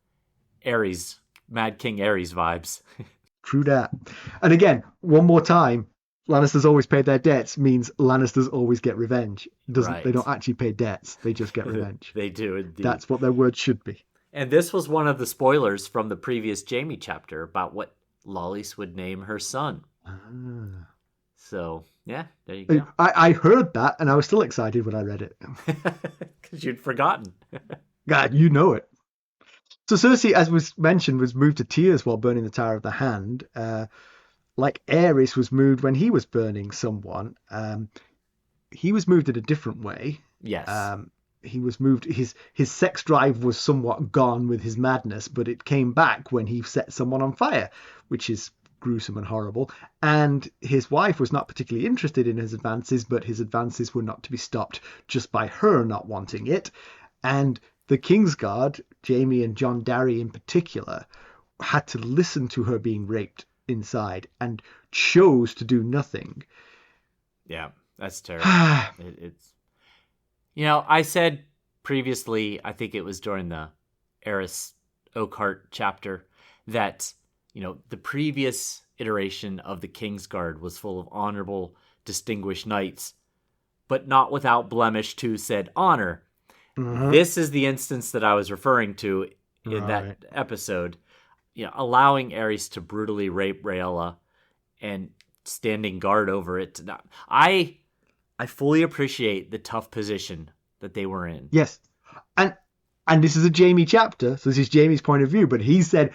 Aerys, Mad King Aerys vibes. True that. And again, one more time, Lannisters always pay their debts means Lannisters always get revenge. Right. They don't actually pay debts. They just get revenge. They do, indeed. That's what their word should be. And this was one of the spoilers from the previous Jaime chapter about what Lollys would name her son. Ah. So, yeah, there you go. I heard that, and I was still excited when I read it. Because you'd forgotten. God, you know it. So Cersei, as was mentioned, was moved to tears while burning the Tower of the Hand. Like Aerys was moved when he was burning someone. He was moved in a different way. Yes. He was moved. His sex drive was somewhat gone with his madness, but it came back when he set someone on fire, which is gruesome and horrible. And his wife was not particularly interested in his advances, but his advances were not to be stopped just by her not wanting it. And the Kingsguard, Jaime and John Darry in particular, had to listen to her being raped inside and chose to do nothing. Yeah, that's terrible. It's, I said previously, I think it was during the Eris Oakhart chapter, that, the previous iteration of the Kingsguard was full of honorable, distinguished knights, but not without blemish to said honor. Mm-hmm. This is the instance that I was referring to in that episode. Allowing Aerys to brutally rape Rhaella and standing guard over it. I fully appreciate the tough position that they were in. Yes. And this is a Jaime chapter, so this is Jaime's point of view, but he said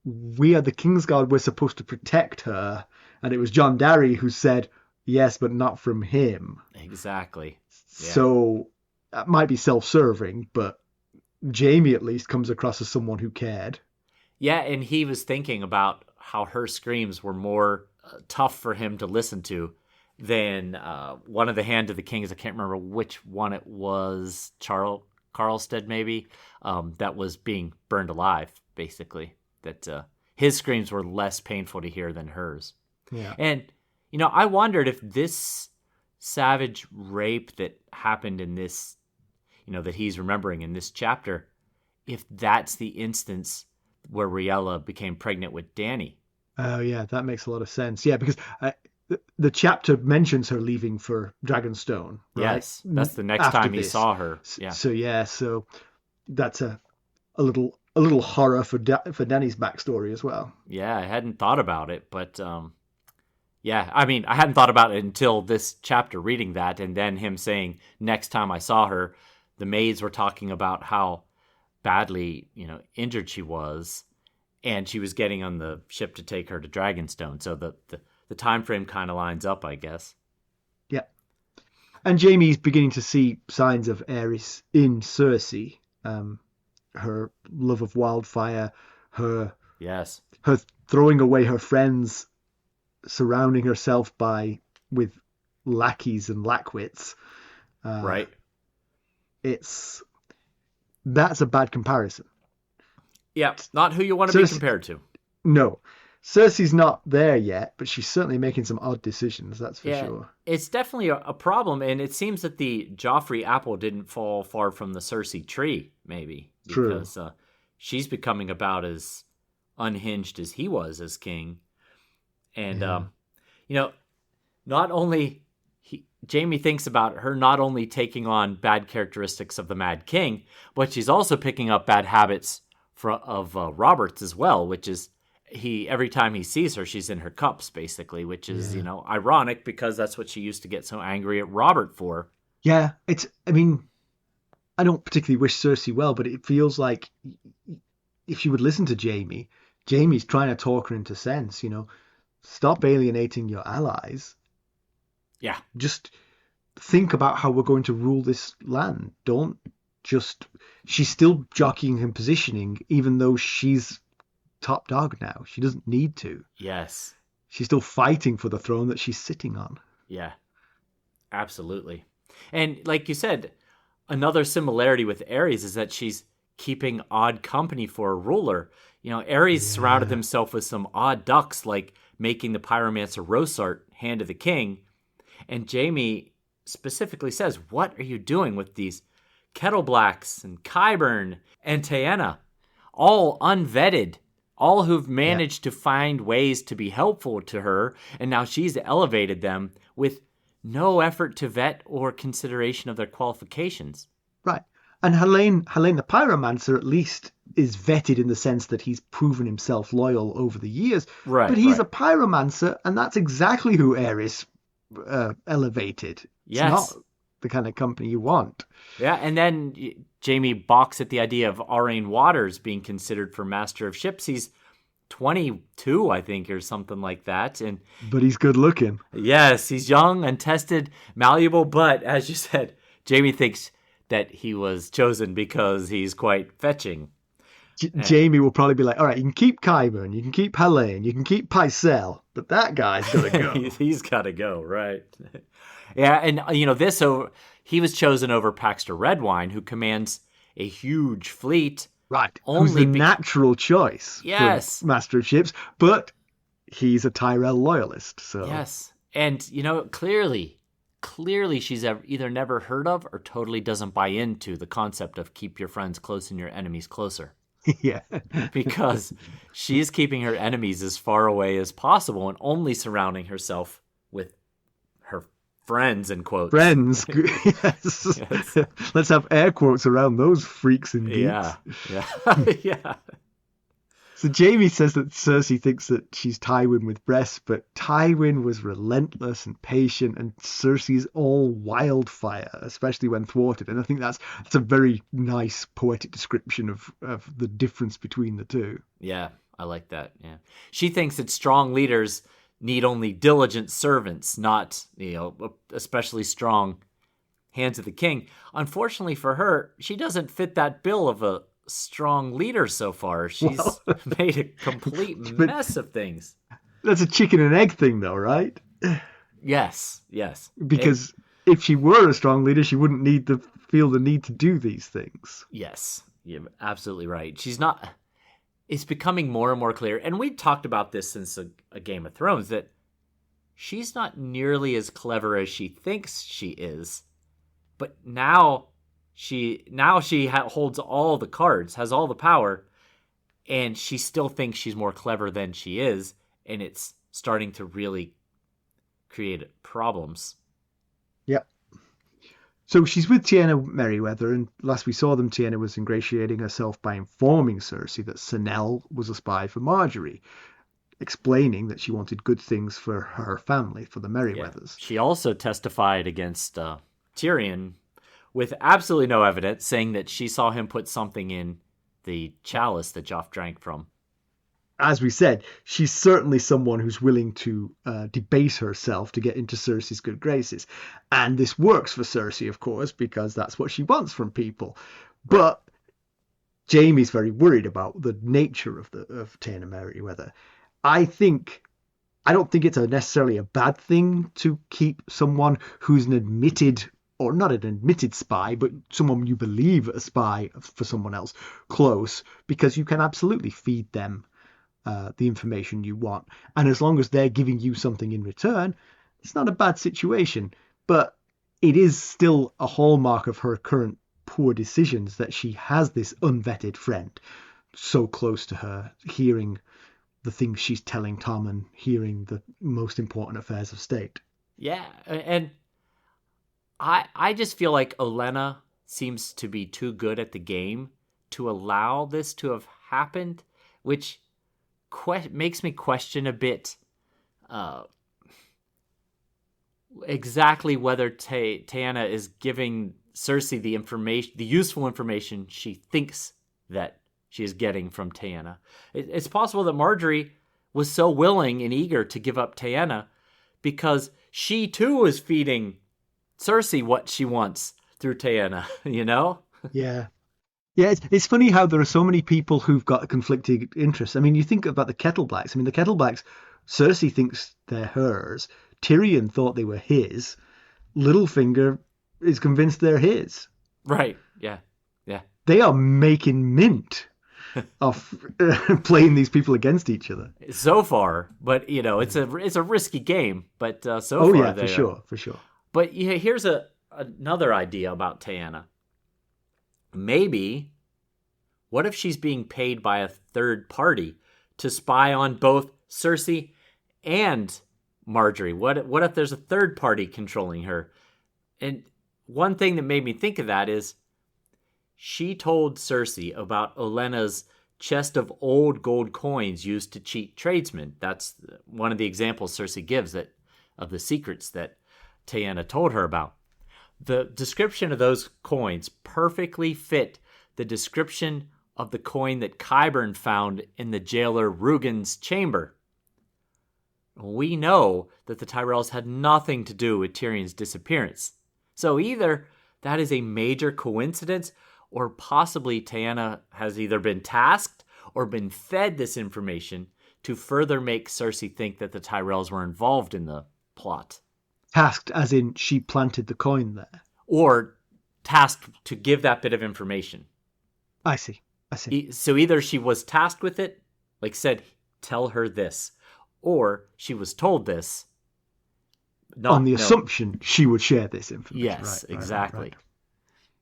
we are the Kingsguard, we're supposed to protect her. And it was John Darry who said, yes, but not from him. Exactly. Yeah. So that might be self-serving, but Jaime at least comes across as someone who cared. Yeah, and he was thinking about how her screams were more tough for him to listen to than one of the Hand of the Kings. I can't remember which one it was, Carlstead maybe, that was being burned alive, basically. That his screams were less painful to hear than hers. Yeah. And, I wondered if this savage rape that happened in this, that he's remembering in this chapter, if that's the instance where Rhaella became pregnant with Dany. Oh, yeah, that makes a lot of sense. Yeah, because the chapter mentions her leaving for Dragonstone, right? Yes, that's the next time he saw her. Yeah. So that's a little horror for Dany's backstory as well. Yeah, I hadn't thought about it, but I hadn't thought about it until this chapter, reading that, and then him saying, next time I saw her, the maids were talking about how badly, injured she was, and she was getting on the ship to take her to Dragonstone. So the time frame kind of lines up, I guess. Yeah. And Jaime's beginning to see signs of Aerys in Cersei. Her love of wildfire, her throwing away her friends, surrounding herself with lackeys and lackwits. Right. That's a bad comparison. Yeah, not who you want to be compared to. No. Cersei's not there yet, but she's certainly making some odd decisions, that's for sure. It's definitely a problem, and it seems that the Joffrey apple didn't fall far from the Cersei tree, maybe. Because she's becoming about as unhinged as he was as king. And, not only... Jaime thinks about her not only taking on bad characteristics of the Mad King, but she's also picking up bad habits of Robert's as well, which is every time he sees her, she's in her cups, basically, which is, ironic because that's what she used to get so angry at Robert for. Yeah, I don't particularly wish Cersei well, but it feels like if she would listen to Jaime's trying to talk her into sense, stop alienating your allies. Yeah. Just think about how we're going to rule this land. Don't just... She's still jockeying and positioning, even though she's top dog now. She doesn't need to. Yes. She's still fighting for the throne that she's sitting on. Yeah, absolutely. And like you said, another similarity with Aerys is that she's keeping odd company for a ruler. Aerys surrounded himself with some odd ducks, like making the pyromancer Rosart hand of the king. And Jaime specifically says, what are you doing with these Kettleblacks and Qyburn and Taena? All unvetted, all who've managed to find ways to be helpful to her, and now she's elevated them with no effort to vet or consideration of their qualifications. Right. And Helene the Pyromancer at least is vetted in the sense that he's proven himself loyal over the years. Right. But he's a Pyromancer, and that's exactly who Aerys elevated. Yes. It's not the kind of company you want. Yeah, and then Jaime balks at the idea of Aurane Waters being considered for Master of Ships. He's 22, I think, or something like that. But he's good looking. Yes, he's young, untested, malleable, but as you said, Jaime thinks that he was chosen because he's quite fetching. Jaime will probably be like, all right, you can keep Qyburn, you can keep Helene, you can keep Pycelle, but that guy's got to go. He's got to go, right. Yeah, and he was chosen over Paxter Redwine, who commands a huge fleet. Right, who's the natural choice for Master of Ships, but he's a Tyrell loyalist. So yes, and clearly she's either never heard of or totally doesn't buy into the concept of keep your friends close and your enemies closer. Yeah. Because she's keeping her enemies as far away as possible and only surrounding herself with her friends, in quotes. Friends. Yes. Let's have air quotes around those freaks and geeks. Yeah. So Jaime says that Cersei thinks that she's Tywin with breasts, but Tywin was relentless and patient, and Cersei's all wildfire, especially when thwarted. And I think that's a very nice poetic description of the difference between the two. Yeah, I like that. Yeah, she thinks that strong leaders need only diligent servants, not especially strong hands of the king. Unfortunately for her, she doesn't fit that bill of a strong leader so far. She's made a complete mess of things. That's a chicken and egg thing, though, right? Yes. Because if she were a strong leader, she wouldn't feel the need to do these things. Yes, you're absolutely right. She's not. It's becoming more and more clear, and we talked about this since a Game of Thrones, that she's not nearly as clever as she thinks she is. But now she holds all the cards, has all the power, and she still thinks she's more clever than she is, and it's starting to really create problems. Yep. So she's with Taena Merryweather, and last we saw them, Taena was ingratiating herself by informing Cersei that Sanel was a spy for Marjorie, explaining that she wanted good things for her family, for the Merryweathers. Yeah. She also testified against Tyrion with absolutely no evidence, saying that she saw him put something in the chalice that Joff drank from. As we said, she's certainly someone who's willing to debase herself to get into Cersei's good graces. And this works for Cersei, of course, because that's what she wants from people. But Jaime's very worried about the nature of Taena Merryweather. I don't think it's necessarily a bad thing to keep someone who's an admitted, or not an admitted spy, but someone you believe a spy for someone else close, because you can absolutely feed them the information you want. And as long as they're giving you something in return, it's not a bad situation. But it is still a hallmark of her current poor decisions that she has this unvetted friend so close to her, hearing the things she's telling Tommen, hearing the most important affairs of state. Yeah, and I just feel like Olenna seems to be too good at the game to allow this to have happened, which makes me question a bit exactly whether Taena is giving Cersei the useful information she thinks that she is getting from Taena. It's possible that Marjorie was so willing and eager to give up Taena because she too is feeding Cersei what she wants through Taena, Yeah. Yeah, it's funny how there are so many people who've got conflicting interests. I mean, you think about the Kettleblacks. I mean, the Kettleblacks, Cersei thinks they're hers. Tyrion thought they were his. Littlefinger is convinced they're his. Right. Yeah. Yeah. They are making mint of playing these people against each other. So far, but it's a risky game. But so oh far, yeah, for sure. But here's another idea about Taena. Maybe, what if she's being paid by a third party to spy on both Cersei and Marjorie? What if there's a third party controlling her? And one thing that made me think of that is she told Cersei about Olenna's chest of old gold coins used to cheat tradesmen. That's one of the examples Cersei gives of the secrets that Taena told her about. The description of those coins perfectly fit the description of the coin that Qyburn found in the jailer Rugen's chamber. We know that the Tyrells had nothing to do with Tyrion's disappearance. So either that is a major coincidence, or possibly Taena has either been tasked or been fed this information to further make Cersei think that the Tyrells were involved in the plot. Tasked as in she planted the coin there. Or tasked to give that bit of information. I see. So either she was tasked with it, like said, tell her this, or she was told this. On the assumption she would share this information. Yes, right, exactly. Right.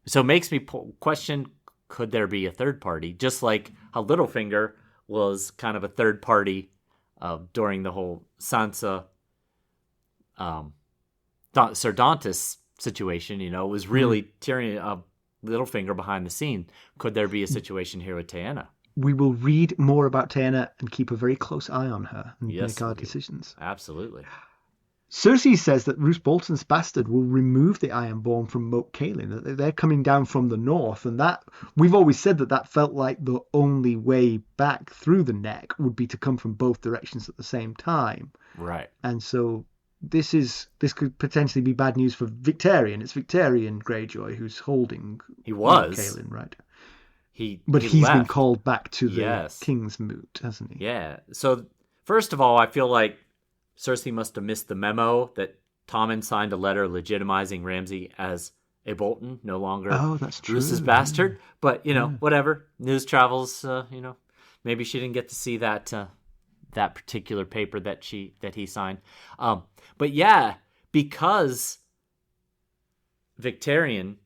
So it makes me question, could there be a third party? Just like how Littlefinger was kind of a third party during the whole Sansa Sir Dantas situation, it was really Tyrion, Littlefinger behind the scene. Could there be a situation here with Taena? We will read more about Taena and keep a very close eye on her and make our decisions. Absolutely. Cersei says that Roose Bolton's bastard will remove the Ironborn from Moat Cailin, that they're coming down from the north, and that we've always said that felt like the only way back through the neck would be to come from both directions at the same time. Right. And so this could potentially be bad news for Victarion. It's Victarion Greyjoy who's holding Moat Cailin, right? He's been called back to the King's Moot, hasn't he? Yeah. So first of all, I feel like Cersei must have missed the memo that Tommen signed a letter legitimizing Ramsay as a Bolton, no longer Roose's bastard. But, whatever. News travels, maybe she didn't get to see that particular paper that he signed. But yeah, because Victarion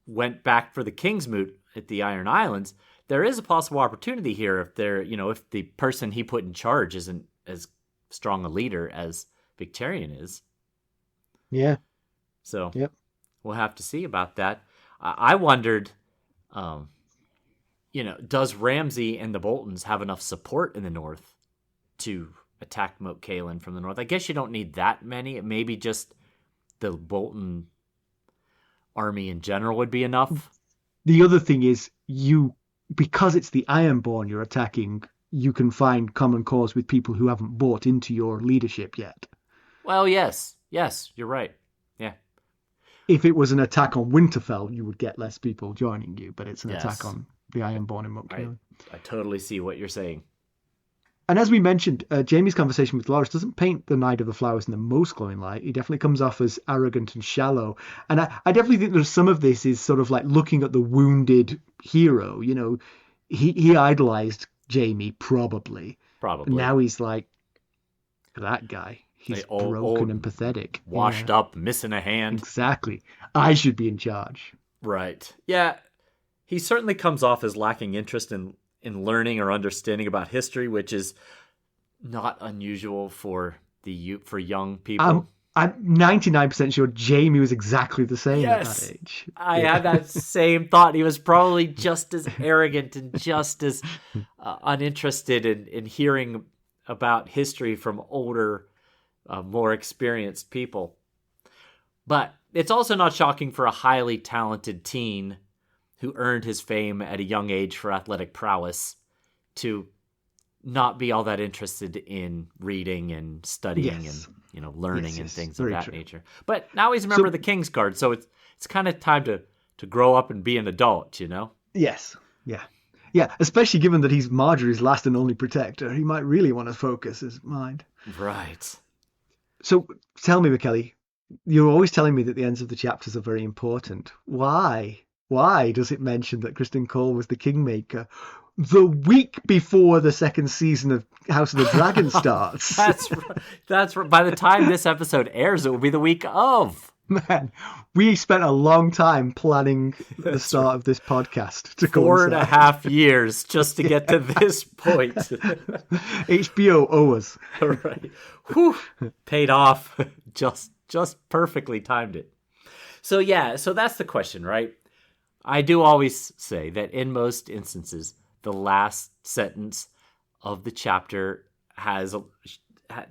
went back for the King's Moot at the Iron Islands, there is a possible opportunity here if if the person he put in charge isn't as strong a leader as Victarion is. Yeah. So we'll have to see about that. I wondered, does Ramsay and the Boltons have enough support in the north to attack Moat Cailin from the north? I guess you don't need that many. It maybe just the Bolton army in general would be enough. The other thing is because it's the Ironborn you're attacking, you can find common cause with people who haven't bought into your leadership yet. Well, yes, you're right. Yeah. If it was an attack on Winterfell, you would get less people joining you, but it's an attack on the Ironborn in Moat Cailin. I totally see what you're saying. And as we mentioned, Jaime's conversation with Loras doesn't paint the Knight of the Flowers in the most glowing light. He definitely comes off as arrogant and shallow. And I definitely think there's some of this is sort of like looking at the wounded hero. He idolized Jaime, probably. Now he's like, that guy. He's broken and pathetic. Washed up, missing a hand. Exactly. I should be in charge. Right. Yeah. He certainly comes off as lacking interest in learning or understanding about history, which is not unusual for young people. I'm 99% sure Jaime was exactly the same at that age. I had that same thought. He was probably just as arrogant and just as uninterested in hearing about history from older, more experienced people. But it's also not shocking for a highly talented teen who earned his fame at a young age for athletic prowess to not be all that interested in reading and studying and learning and things of that nature. But now he's a member of the Kingsguard, so it's kind of time to grow up and be an adult, Yes. Yeah. Yeah, especially given that he's Marjorie's last and only protector. He might really want to focus his mind. Right. So tell me, Mackelly, you're always telling me that the ends of the chapters are very important. Why? Why does it mention that Criston Cole was the Kingmaker the week before the second season of House of the Dragon starts? That's right. By the time this episode airs, it will be the week of. Man, we spent a long time planning the start of this podcast to 4.5 years just to get to this point. HBO owe us. Right. Whew. Paid off. Just perfectly timed it. So that's the question, right? I do always say that in most instances, the last sentence of the chapter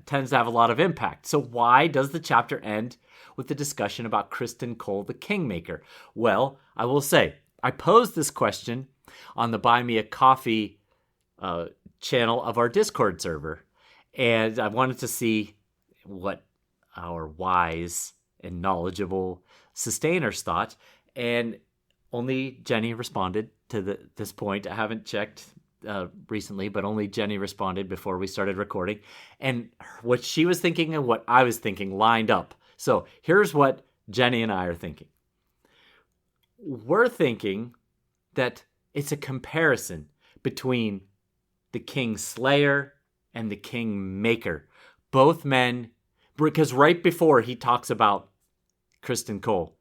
tends to have a lot of impact. So why does the chapter end with the discussion about Criston Cole, the Kingmaker? Well, I will say, I posed this question on the Buy Me a Coffee channel of our Discord server, and I wanted to see what our wise and knowledgeable sustainers thought, and only Jenny responded to this point. I haven't checked recently, but only Jenny responded before we started recording, and what she was thinking and what I was thinking lined up. So here's what Jenny and I are thinking. We're thinking that it's a comparison between the King Slayer and the King Maker. Both men, because right before he talks about Criston Cole,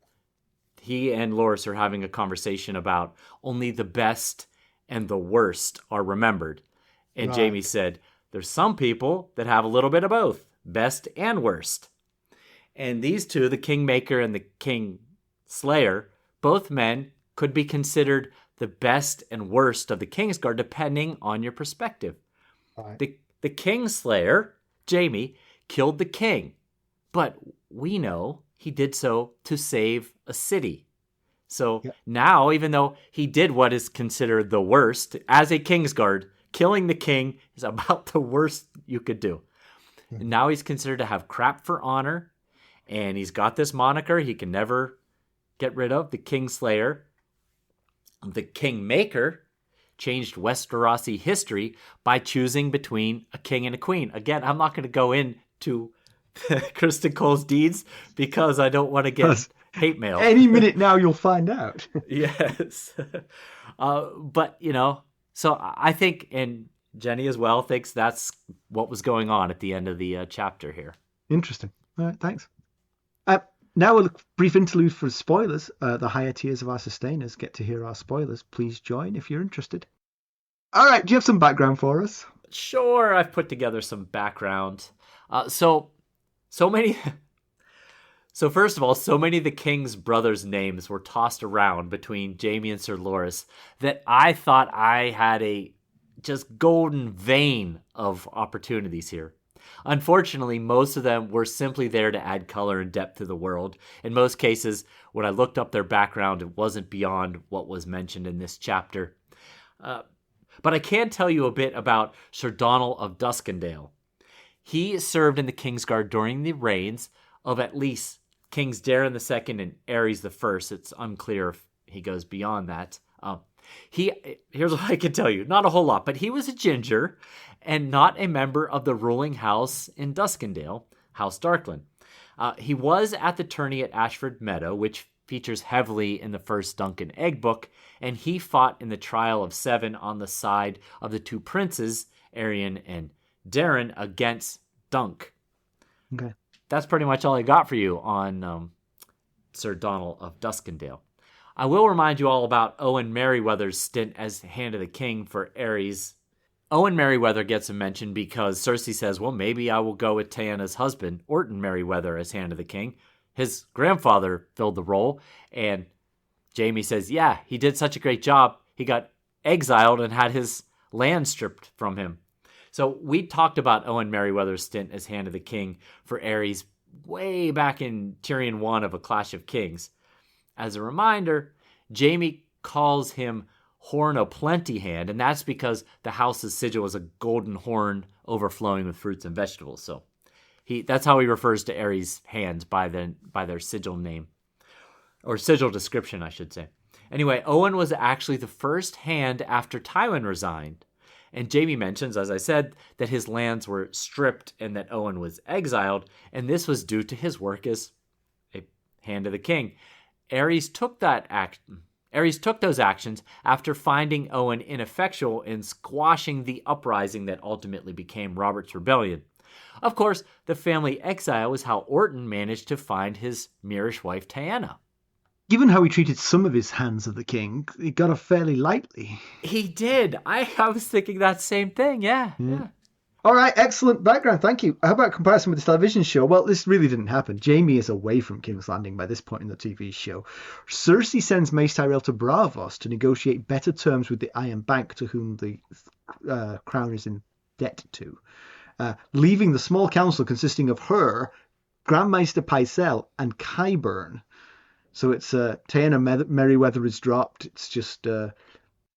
he and Loras are having a conversation about only the best and the worst are remembered. And right. Jaime said, there's some people that have a little bit of both, best and worst. And these two, the Kingmaker and the King Slayer, both men could be considered the best and worst of the Kingsguard, depending on your perspective. Right. The King Slayer, Jaime, killed the king, but we know he did so to save a city. So now, even though he did what is considered the worst, as a Kingsguard, killing the king is about the worst you could do. Mm-hmm. Now he's considered to have crap for honor, and he's got this moniker he can never get rid of, the Kingslayer. The Kingmaker changed Westerosi history by choosing between a king and a queen. Again, I'm not going to go into Criston Cole's deeds because I don't want to get hate mail. Any minute now you'll find out. Yes. But, so I think, and Jenny as well thinks that's what was going on at the end of the chapter here. Interesting. All right, thanks. Now a brief interlude for spoilers. The higher tiers of our sustainers get to hear our spoilers. Please join if you're interested. All right, do you have some background for us? Sure, I've put together some background. So first of all, so many of the king's brothers' names were tossed around between Jaime and Sir Loras that I thought I had a just golden vein of opportunities here. Unfortunately, most of them were simply there to add color and depth to the world. In most cases, when I looked up their background, it wasn't beyond what was mentioned in this chapter. But I can tell you a bit about Sir Donald of Duskendale. He served in the Kingsguard during the reigns of at least Kings Darren II and Aerys I. It's unclear if he goes beyond that. Here's what I can tell you. Not a whole lot, but he was a ginger and not a member of the ruling house in Duskendale, House Darkland. He was at the tourney at Ashford Meadow, which features heavily in the first Dunk and Egg book, and he fought in the Trial of Seven on the side of the two princes, Aerion and Darren, against Dunk. Okay. That's pretty much all I got for you on Sir Donald of Duskendale. I will remind you all about Owen Merryweather's stint as Hand of the King for Aerys. Owen Merryweather gets a mention because Cersei says, well, maybe I will go with Taena's husband, Orton Merryweather, as Hand of the King. His grandfather filled the role, and Jaime says, yeah, he did such a great job. He got exiled and had his land stripped from him. So we talked about Owen Merryweather's stint as Hand of the King for Aerys way back in Tyrion 1 of A Clash of Kings. As a reminder, Jaime calls him Horn o' Plenty Hand, and that's because the house's sigil was a golden horn overflowing with fruits and vegetables. So that's how he refers to Aerys' hands by their sigil name, or sigil description, I should say. Anyway, Owen was actually the first hand after Tywin resigned. And Jaime mentions, as I said, that his lands were stripped and that Owen was exiled, and this was due to his work as a Hand of the King. Aerys took those actions after finding Owen ineffectual in squashing the uprising that ultimately became Robert's Rebellion. Of course, the family exile is how Orton managed to find his Myrish wife Taena. Given how he treated some of his Hands of the King, he got off fairly lightly. He did. I was thinking that same thing, yeah. All right, excellent background, thank you. How about comparison with the television show? Well, this really didn't happen. Jaime is away from King's Landing by this point in the TV show. Cersei sends Mace Tyrell to Braavos to negotiate better terms with the Iron Bank, to whom the crown is in debt to, leaving the small council consisting of her, Grand Maester Pycelle, and Qyburn. So it's Taena Merryweather is dropped. It's just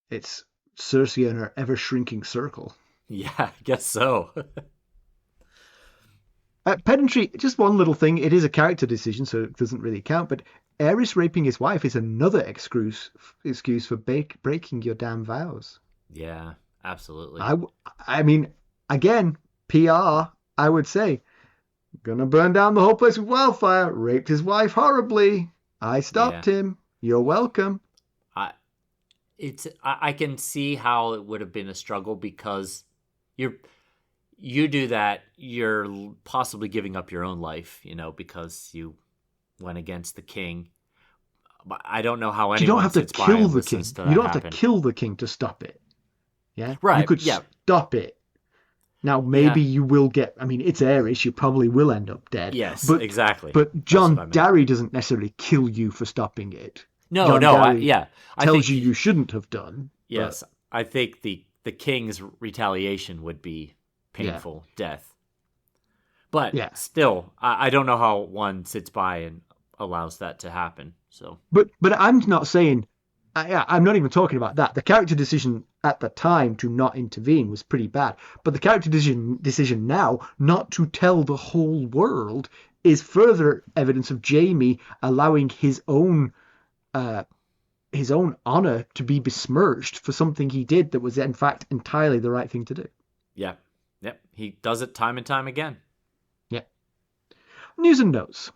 it's Cersei and her ever-shrinking circle. Yeah, I guess so. Pedantry, just one little thing. It is a character decision, so it doesn't really count. But Aerys raping his wife is another excuse for breaking your damn vows. Yeah, absolutely. I mean, again, PR, I would say. Gonna burn down the whole place with wildfire. Raped his wife horribly. I stopped him. You're welcome. I can see how it would have been a struggle because you do that, you're possibly giving up your own life, because you went against the king. But I don't know how anyone. You don't have to kill the king. You don't have to kill the king to stop it. Yeah, right. You could stop it. Now maybe you will get. I mean, it's Aerys. You probably will end up dead. Yes, exactly. But John Darry doesn't necessarily kill you for stopping it. No, tells you shouldn't have done. Yes, but I think the king's retaliation would be painful death. But still, I don't know how one sits by and allows that to happen. So, but I'm not saying. I'm not even talking about that. The character decision at the time to not intervene was pretty bad. But the character decision now not to tell the whole world is further evidence of Jaime allowing his own honor to be besmirched for something he did that was in fact entirely the right thing to do. Yeah. Yep. He does it time and time again. Yeah. News and notes.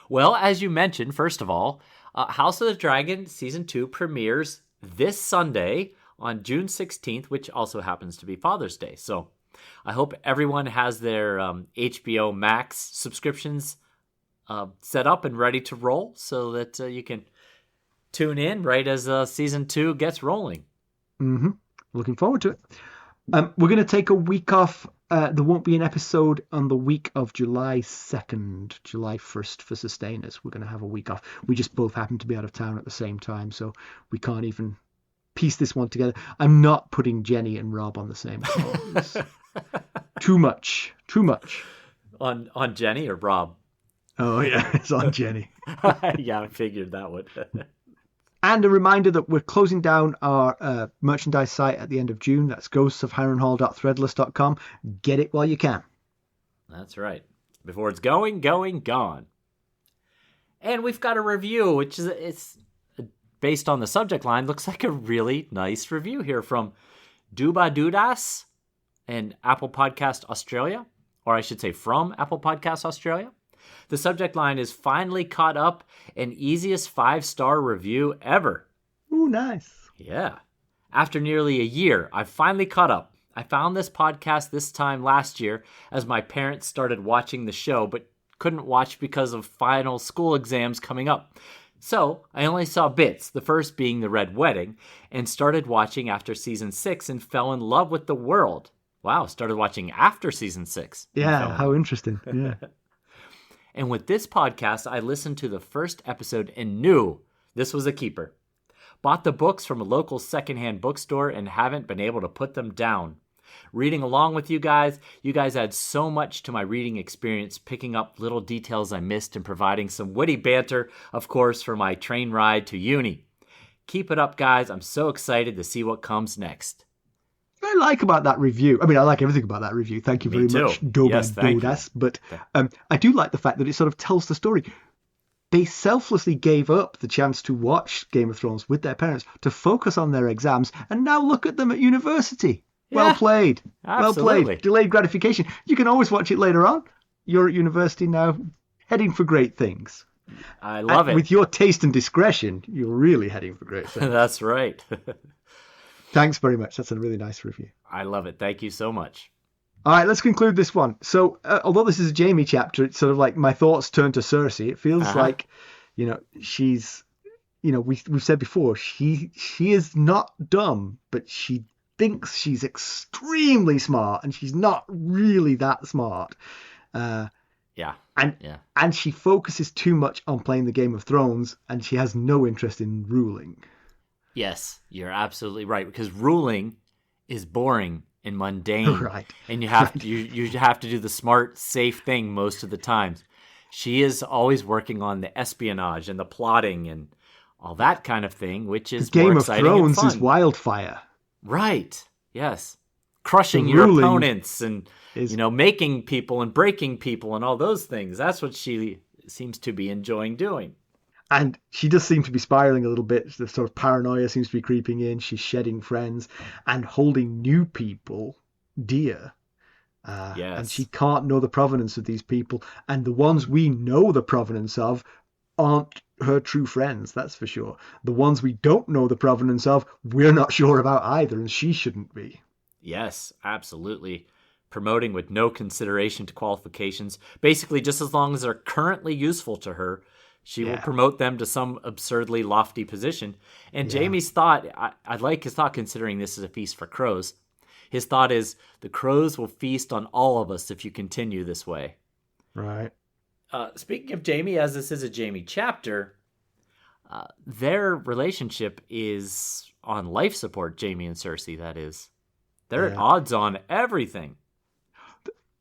Well, as you mentioned, first of all, House of the Dragon Season 2 premieres this Sunday on June 16th, which also happens to be Father's Day. So I hope everyone has their HBO Max subscriptions set up and ready to roll so that you can tune in right as Season 2 gets rolling. Mm-hmm. Looking forward to it. We're going to take a week off. There won't be an episode on the week of July 2nd, July 1st for Sustainers. We're going to have a week off. We just both happen to be out of town at the same time, so we can't even piece this one together. I'm not putting Jenny and Rob on the same call. Too much. On Jenny or Rob? Oh, yeah, it's on Jenny. Yeah, I figured that would. And a reminder that we're closing down our merchandise site at the end of June. That's ghostsofharrenhal.threadless.com. Get it while you can. That's right. Before it's gone. And we've got a review, which is it's based on the subject line. Looks like a really nice review here from Duba Dudas and Apple Podcast Australia. Or I should say from Apple Podcast Australia. The subject line is finally caught up, an easiest 5-star review ever. Ooh, nice. Yeah. After nearly a year, I've finally caught up. I found this podcast this time last year as my parents started watching the show, but couldn't watch because of final school exams coming up. So I only saw bits, the first being The Red Wedding, and started watching after season 6 and fell in love with the world. Wow, started watching after season 6. Yeah, how interesting. Yeah. And with this podcast, I listened to the first episode and knew this was a keeper. Bought the books from a local secondhand bookstore and haven't been able to put them down. Reading along with you guys add so much to my reading experience, picking up little details I missed and providing some witty banter, of course, for my train ride to uni. Keep it up, guys. I'm so excited to see what comes next. I like about that review. I mean, I like everything about that review. Thank you very much, Dodas. But I do like the fact that it sort of tells the story. they selflessly gave up the chance to watch Game of Thrones with their parents to focus on their exams, and now look at them at university. Yeah, well played. Absolutely. Well played. Delayed gratification. You can always watch it later on. You're at university now, heading for great things. I love it. With your taste and discretion, you're really heading for great things. That's right. Thanks very much. That's a really nice review. I love it. Thank you so much. All right, let's conclude this one. So, although this is a Jaime chapter, it's sort of like my thoughts turn to Cersei. It feels like, she's, we've said before, she is not dumb, but she thinks she's extremely smart, and she's not really that smart. And she focuses too much on playing the Game of Thrones, and she has no interest in ruling. Yes, you're absolutely right, because ruling is boring and mundane, right? And you have to do the smart, safe thing most of the times. She is always working on the espionage and the plotting and all that kind of thing, which is Game more of exciting Thrones and fun. Is wildfire, right? Yes, crushing your opponents and making people and breaking people and all those things. That's what she seems to be enjoying doing. And she does seem to be spiraling a little bit. The sort of paranoia seems to be creeping in. She's shedding friends and holding new people dear. Yes. And she can't know the provenance of these people. And the ones we know the provenance of aren't her true friends, that's for sure. The ones we don't know the provenance of, we're not sure about either, and she shouldn't be. Yes, absolutely. Promoting with no consideration to qualifications. Basically, just as long as they're currently useful to her, she will promote them to some absurdly lofty position. And Jaime's thought, I like his thought considering this is a feast for crows. His thought is, the crows will feast on all of us if you continue this way. Right. Speaking of Jaime, as this is a Jaime chapter, their relationship is on life support, Jaime and Cersei, that is. They're at odds on everything.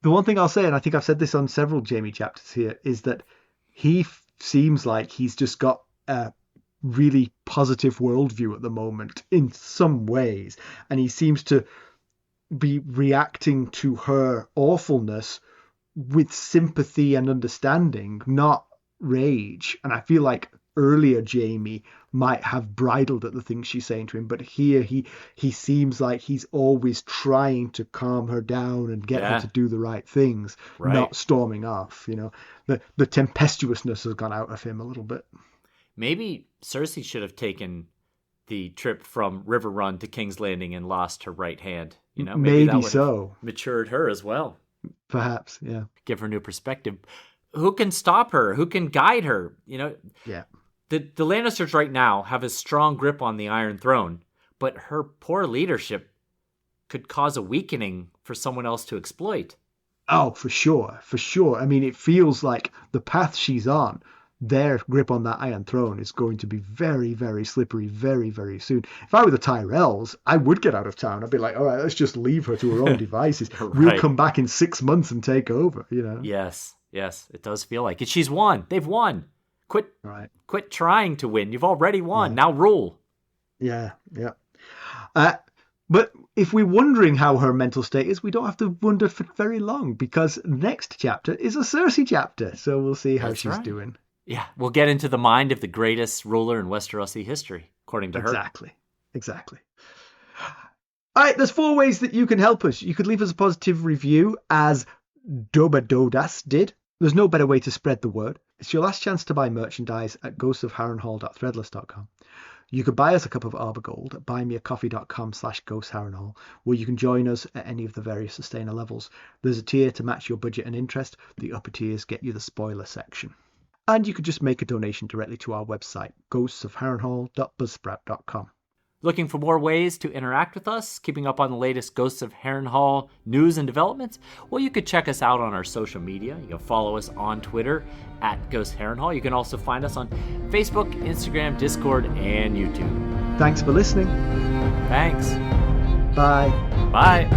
The one thing I'll say, and I think I've said this on several Jaime chapters here, is that he seems like he's just got a really positive worldview at the moment in some ways. And he seems to be reacting to her awfulness with sympathy and understanding, not rage. And I feel like earlier Jaime might have bridled at the things she's saying to him, but here he seems like he's always trying to calm her down and get her to do the right things, not storming off. The tempestuousness has gone out of him a little bit. Maybe Cersei should have taken the trip from River Run to King's Landing and lost her right hand. Maybe that would have matured her as well. Perhaps, yeah. Give her new perspective. Who can stop her? Who can guide her? The Lannisters right now have a strong grip on the Iron Throne, but her poor leadership could cause a weakening for someone else to exploit. Oh, for sure. I mean, it feels like the path she's on, their grip on that Iron Throne is going to be very, very slippery very, very soon. If I were the Tyrells, I would get out of town. I'd be like, all right, let's just leave her to her own devices. We'll come back in 6 months and take over, Yes, it does feel like it. She's won. They've won. Quit trying to win. You've already won. Yeah. Now rule. Yeah. But if we're wondering how her mental state is, we don't have to wonder for very long, because next chapter is a Cersei chapter. So we'll see how she's doing. Yeah, we'll get into the mind of the greatest ruler in Westerosi history, according to her. Exactly. All right, there's 4 ways that you can help us. You could leave us a positive review, as Dobadodas did. There's no better way to spread the word. It's your last chance to buy merchandise at ghostsofharrenhal.threadless.com. You could buy us a cup of Arbor Gold at buymeacoffee.com/ghostsharrenhal, where you can join us at any of the various sustainer levels. There's a tier to match your budget and interest. The upper tiers get you the spoiler section. And you could just make a donation directly to our website, ghostsofharrenhal.buzzsprout.com. Looking for more ways to interact with us, keeping up on the latest Ghosts of Harrenhal news and developments? Well, you could check us out on our social media. You can follow us on Twitter at Ghost Harrenhal. You can also find us on Facebook, Instagram, Discord, and YouTube. Thanks for listening. Thanks. Bye. Bye.